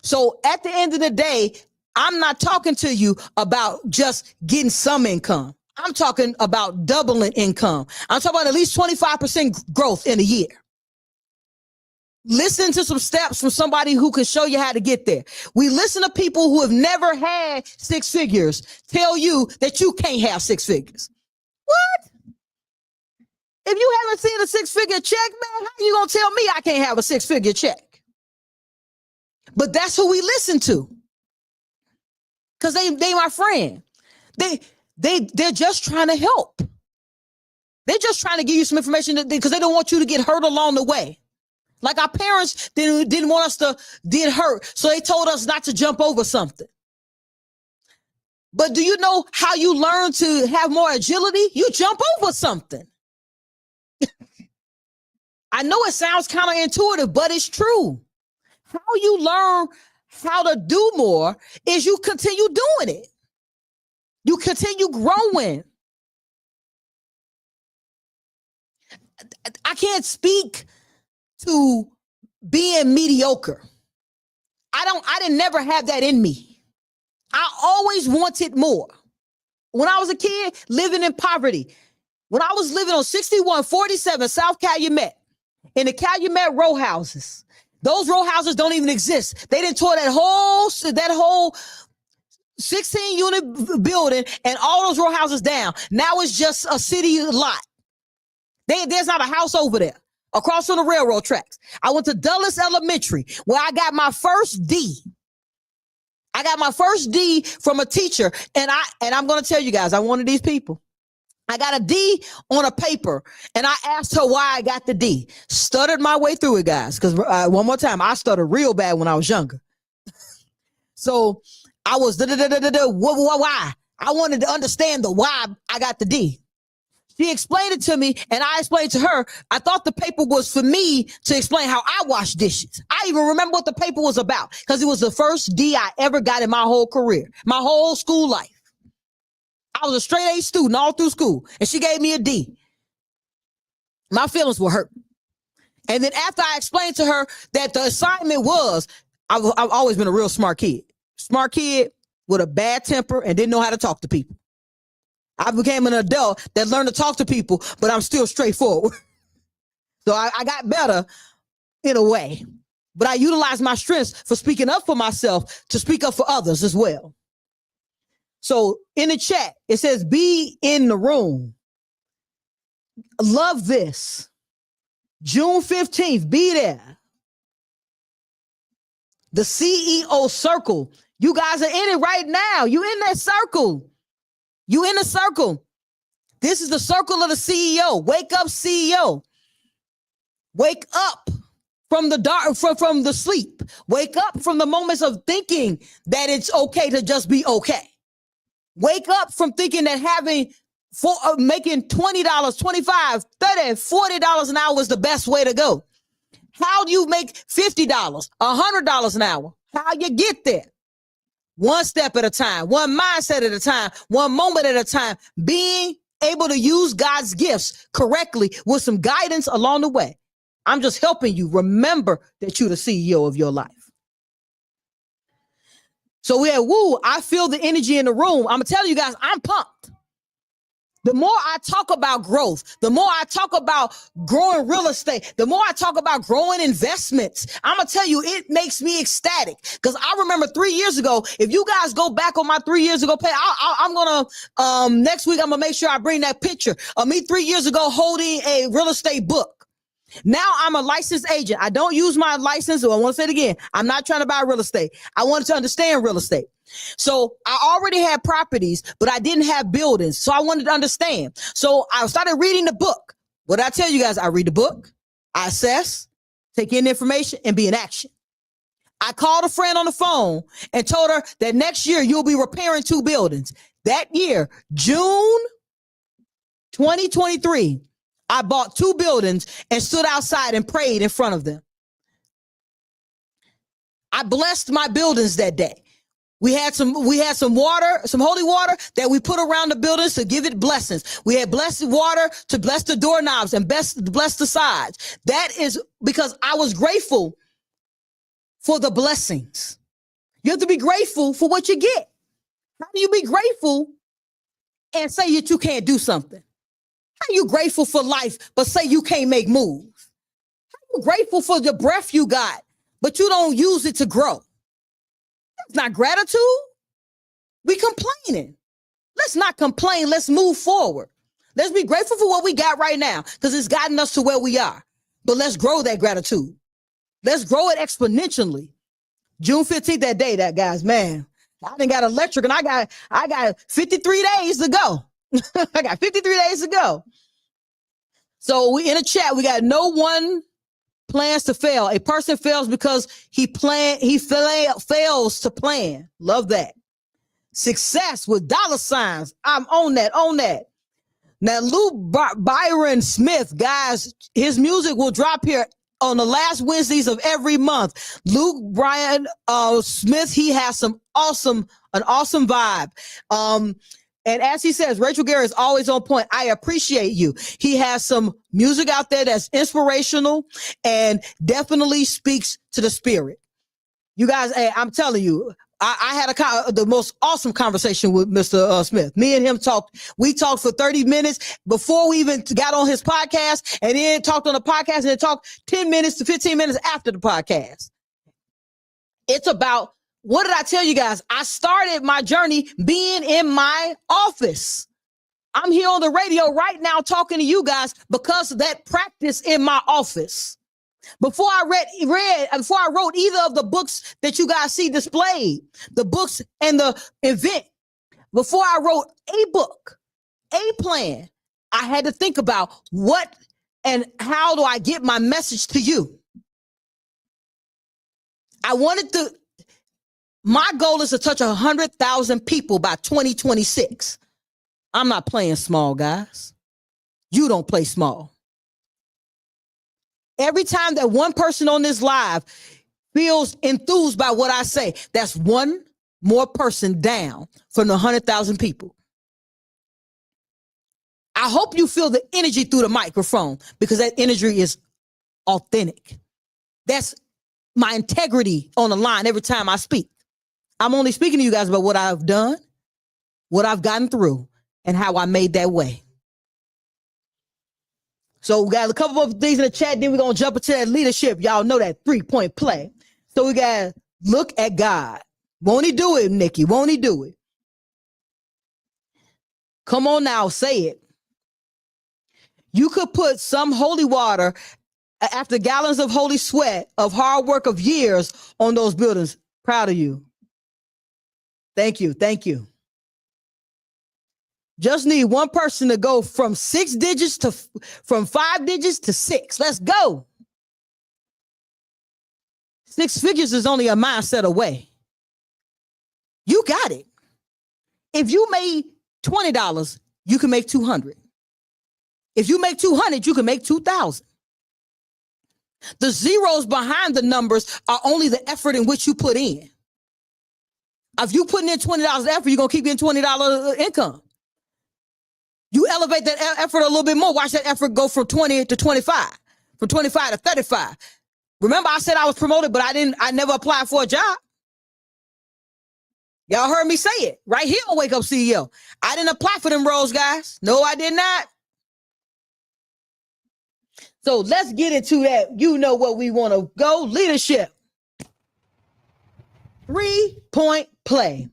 So at the end of the day, I'm not talking to you about just getting some income. I'm talking about doubling income. I'm talking about at least 25% growth in a year. Listen to some steps from somebody who can show you how to get there. We listen to people who have never had 6 figures tell you that you can't have 6 figures. What? If you haven't seen a 6-figure check, man, how are you going to tell me I can't have a 6-figure check? But that's who we listen to. Because they my friend. They're just trying to help. They're just trying to give you some information because they don't want you to get hurt along the way. Like our parents didn't want us to get hurt, so they told us not to jump over something. But do you know how you learn to have more agility? You jump over something. I know it sounds counterintuitive, but it's true. How you learn how to do more is you continue doing it. You continue growing. I can't speak to being mediocre. I didn't never have that in me. I always wanted more. When I was a kid, living in poverty, when I was living on 6147 South Calumet, in the Calumet row houses, those row houses don't even exist. They didn't tore that whole 16 unit building and all those row houses down. Now it's just a city lot. There's not a house over there. Across from the railroad tracks. I went to Dulles Elementary where I got my first D. I got my first D from a teacher. And I'm going to tell you guys, I'm one of these people. I got a D on a paper and I asked her why I got the D. Stuttered my way through it, guys. Because one more time, I stuttered real bad when I was younger. So I was, why? I wanted to understand the why I got the D. She explained it to me, and I explained to her. I thought the paper was for me to explain how I wash dishes. I even remember what the paper was about because it was the first D I ever got in my whole career, my whole school life. I was a straight A student all through school, and she gave me a D. My feelings were hurt. And then after I explained to her that the assignment was, I've always been a real smart kid with a bad temper and didn't know how to talk to people. I became an adult that learned to talk to people, but I'm still straightforward. So I got better in a way, but I utilized my strengths for speaking up for myself to speak up for others as well. So in the chat, it says, be in the room. Love this. June 15th, be there. The CEO circle. You guys are in it right now. You in that circle. You in the circle. This is the circle of the CEO. Wake up, CEO. Wake up from the dark, from the sleep. Wake up from the moments of thinking that it's okay to just be okay. Wake up from thinking that making $20, $25, $30, $40 an hour is the best way to go. How do you make $50, $100 an hour? How you get there? One step at a time, one mindset at a time, one moment at a time, being able to use God's gifts correctly with some guidance along the way. I'm just helping you remember that you're the CEO of your life. So we had woo. I feel the energy in the room. I'm gonna tell you guys, I'm pumped. The more I talk about growth, the more I talk about growing real estate, the more I talk about growing investments, I'm going to tell you, it makes me ecstatic. Because I remember 3 years ago, if you guys go back on my 3 years ago page, I'm going to, next week, I'm going to make sure I bring that picture of me 3 years ago holding a real estate book. Now I'm a licensed agent. I don't use my license. So I want to say it again. I'm not trying to buy real estate. I wanted to understand real estate. So I already had properties, but I didn't have buildings. So I wanted to understand. So I started reading the book. What did I tell you guys? I read the book, I assess, take in information, and be in action. I called a friend on the phone and told her that next year you'll be repairing 2 buildings. That year, June 2023, I bought 2 buildings and stood outside and prayed in front of them. I blessed my buildings that day. We had some water, some holy water that we put around the buildings to give it blessings. We had blessed water to bless the doorknobs and bless the sides. That is because I was grateful for the blessings. You have to be grateful for what you get. How do you be grateful and say that you can't do something? How are you grateful for life, but say you can't make moves? How are you grateful for the breath you got, but you don't use it to grow? That's not gratitude. We complaining. Let's not complain. Let's move forward. Let's be grateful for what we got right now because it's gotten us to where we are. But let's grow that gratitude. Let's grow it exponentially. June 15th, that day, that guys, man, I done got electric and I got 53 days to go. I got 53 days to go. So we in a chat, we got no one plans to fail. A person fails because he fails to plan. Love that. Success with dollar signs. I'm on that. Now, Luke Byron Smith, guys, his music will drop here on the last Wednesdays of every month. Luke Bryan Smith, he has an awesome vibe. And as he says, Rachel Garrett is always on point. I appreciate you. He has some music out there that's inspirational and definitely speaks to the spirit. You guys, hey, I'm telling you, I had the most awesome conversation with Mr. Smith. Me and him talked. We talked for 30 minutes before we even got on his podcast, and then talked on the podcast, and then talked 10 minutes to 15 minutes after the podcast. It's about, what did I tell you guys? I started my journey being in my office. I'm here on the radio right now talking to you guys because of that practice in my office. Before I wrote either of the books that you guys see displayed, the books and the event, before I wrote a book, a plan, I had to think about what and how do I get my message to you? My goal is to touch 100,000 people by 2026. I'm not playing small, guys. You don't play small. Every time that one person on this live feels enthused by what I say, that's one more person down from the 100,000 people. I hope you feel the energy through the microphone because that energy is authentic. That's my integrity on the line every time I speak. I'm only speaking to you guys about what I've done, what I've gotten through, and how I made that way. So we got a couple of things in the chat, then we're going to jump into that leadership. Y'all know that 3-point play. So we got to look at God. Won't he do it, Nikki? Won't he do it? Come on now, say it. You could put some holy water after gallons of holy sweat, of hard work of years on those buildings. Proud of you. Thank you. Thank you. Just need one person to go from 5 digits to 6. Let's go. 6 figures is only a mindset away. You got it. If you made $20, you can make $200. If you make $200, you can make $2,000. The zeros behind the numbers are only the effort in which you put in. If you putting in $20 effort, you're going to keep getting $20 income. You elevate that effort a little bit more. Watch that effort go from 20 to 25, from 25 to 35. Remember, I said I was promoted, but I never applied for a job. Y'all heard me say it right here on Wake Up CEO. I didn't apply for them roles, guys. No, I did not. So let's get into that. You know what we want to go. Leadership. 3-point play.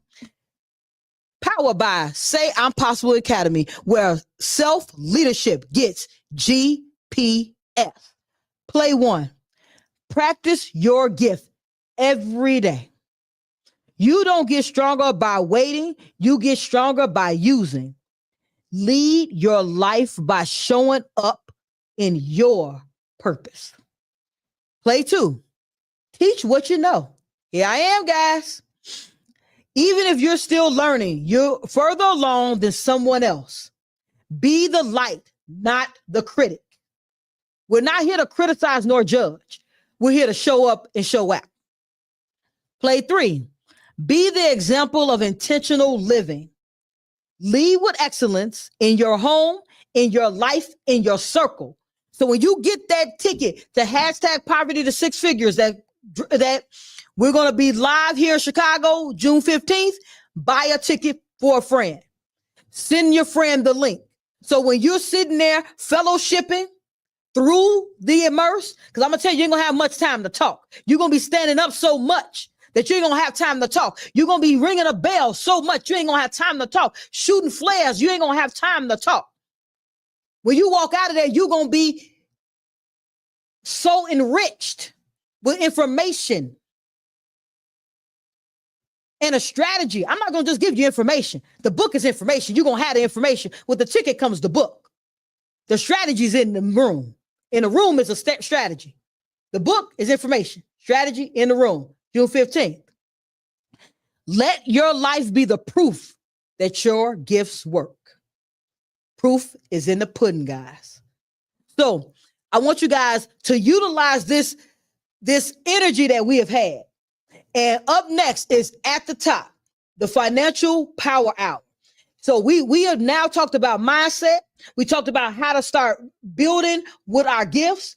Powered by Say I'm Possible Academy, where self-leadership gets GPS. Play 1. Practice your gift every day. You don't get stronger by waiting. You get stronger by using. Lead your life by showing up in your purpose. Play 2. Teach what you know. Here I am, guys. Even if you're still learning, you're further along than someone else. Be the light, not the critic. We're not here to criticize nor judge. We're here to show up and show out. Play 3. Be the example of intentional living. Lead with excellence in your home, in your life, in your circle. So when you get that ticket to hashtag poverty to 6 figures that we're going to be live here in Chicago, June 15th, buy a ticket for a friend. Send your friend the link. So when you're sitting there fellowshipping through the immerse, because I'm going to tell you, you ain't going to have much time to talk. You're going to be standing up so much that you ain't going to have time to talk. You're going to be ringing a bell so much you ain't going to have time to talk. Shooting flares, you ain't going to have time to talk. When you walk out of there, you're going to be so enriched with information and a strategy. I'm not going to just give you information. The book is information. You're going to have the information. With the ticket comes the book. The strategy's in the room. In the room is a strategy. The book is information. Strategy in the room. June 15th. Let your life be the proof that your gifts work. Proof is in the pudding, guys. So I want you guys to utilize this energy that we have had. And up next is at the top, the Financial Power Hour. So we have now talked about mindset. We talked about how to start building with our gifts.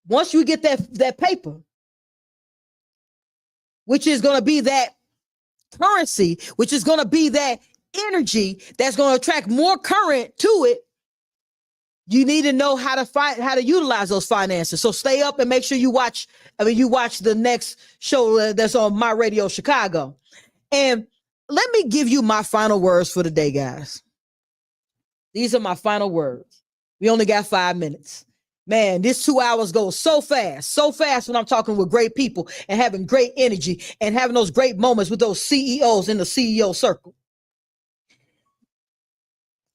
Once you get that paper, which is going to be that currency, which is going to be that energy that's going to attract more current to it, you need to know how to utilize those finances. So stay up and make sure you watch the next show that's on My Radio Chicago. And let me give you my final words for the day, guys. These are my final words. We only got 5 minutes. Man, this 2 hours goes so fast when I'm talking with great people and having great energy and having those great moments with those CEOs in the CEO circle.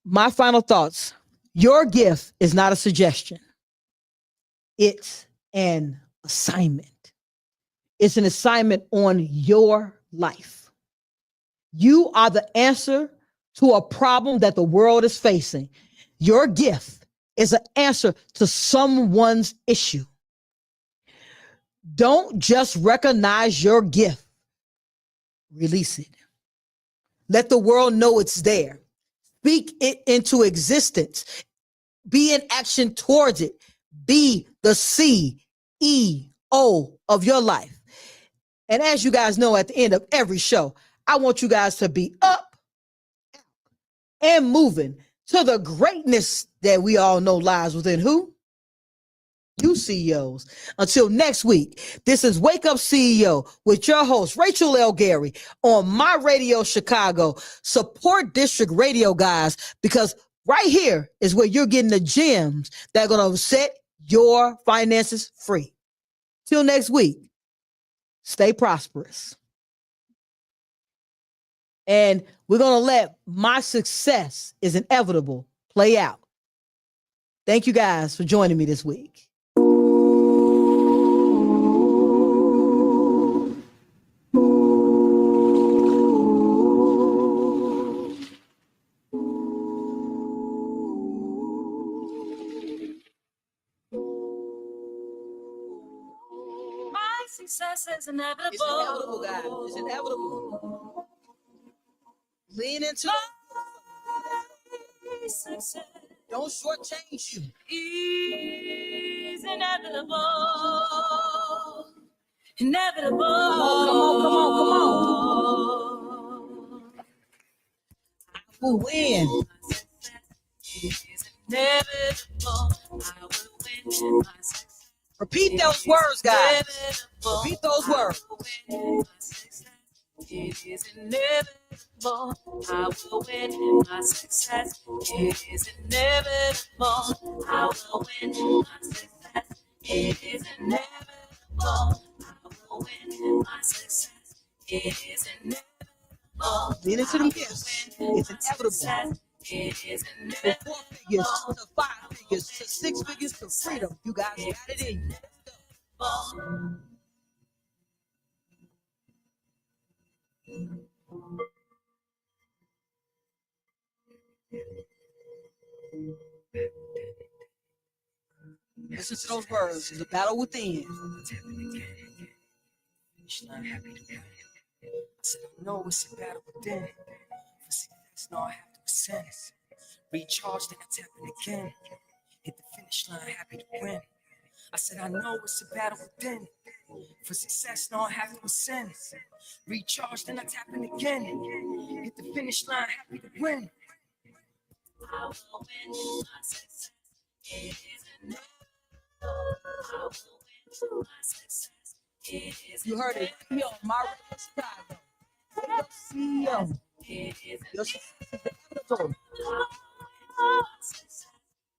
My final thoughts. Your gift is not a suggestion. It's an assignment. It's an assignment on your life. You are the answer to a problem that the world is facing. Your gift is an answer to someone's issue. Don't just recognize your gift. Release it. Let the world know it's there. Speak it into existence. Be in action towards it. Be the CEO of your life. And as you guys know, at the end of every show, I want you guys to be up and moving to the greatness that we all know lies within who? You CEOs. Until next week, this is Wake Up CEO with your host, Rachel L. Gary, on My Radio Chicago. Support District Radio, guys, because right here is where you're getting the gems that are going to set your finances free. Till next week, stay prosperous. And we're going to let My Success is Inevitable play out. Thank you guys for joining me this week. My success is inevitable. It's inevitable, guys. It's inevitable. Lean into it. My success Don't shortchange you. is inevitable. Inevitable. Come on. will win. Repeat those words, guys. Repeat those words. It is inevitable. I will win my success. It is inevitable. I will win my success. It is inevitable. I will win my success. It is inevitable. Lean into them gifts. It's inevitable. It is From inevitable. 4 figures to 5 figures to 6 figures to freedom. You guys got it in you. Listen to those words. There's a battle within. I know it's a battle within. For success, no, I have to ascend. Recharge, then I tap it again. Hit the finish line, happy to win. I said, I know it's a battle within. For success, no, I have to ascend. Recharge, then I tap it again. Hit the finish line, happy to win. I will win my success. It is inevitable. I will win my success. It is You heard it here on my radio Chicago. CEO. It is Your success is inevitable. my success.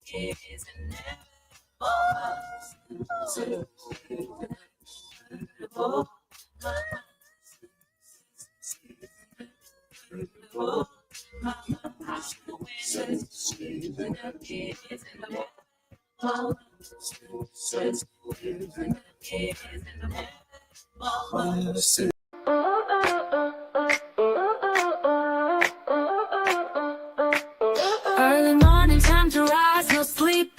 It is inevitable. Early morning, time to rise, no sleep.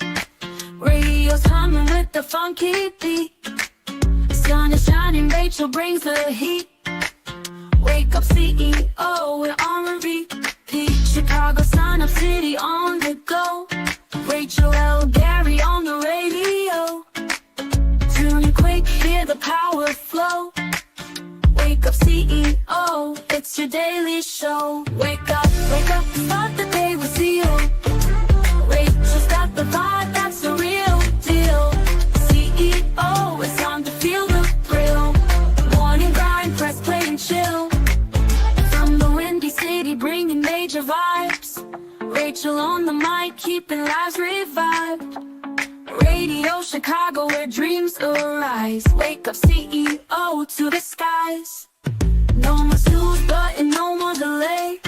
Radio's humming with the funky beat. Sun is shining, Rachel brings the heat. Wake up, CEO, we're on repeat. Chicago, Sun Up City on the go. Rachel L. Gary on the radio. Tune in quick, hear the power flow. Wake up, CEO, it's your daily show. Wake up, start the day with zeal. Rachel's got the vibe, that's the real deal. CEO, it's time to feel the thrill. Morning grind, press play and chill. From the Windy City, bringing major vibes. Rachel on the mic, keeping lives revived. Radio Chicago, where dreams arise. Wake up, CEO, to the skies. No more snooze button, no more delay.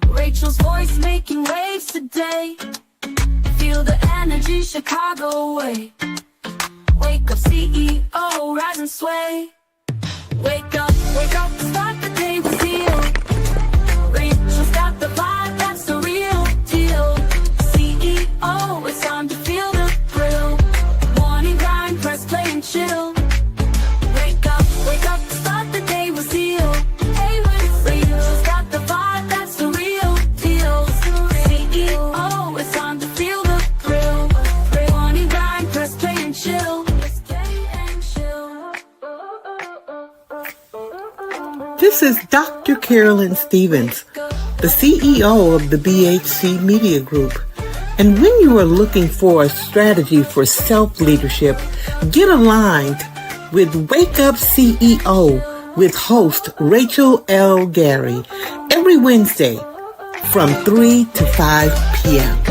Rachel's voice making waves today. Feel the energy Chicago way. Wake up, CEO, rise and sway. Wake up, start the day with zeal. Rachel's got the vibe, that's the real deal. CEO, it's time to feel the thrill. Morning grind, press play and chill. Wake up, start the day with zeal. Hey, Rachel's got the vibe, that's the real deal. CEO, it's time to feel the thrill. Morning grind, press play and chill. Press play and chill. This is Dr. Carolyn Stevens, the CEO of the BHC Media Group. And when you are looking for a strategy for self-leadership, get aligned with Wake Up CEO with host Rachel L. Gary every Wednesday from 3 to 5 p.m.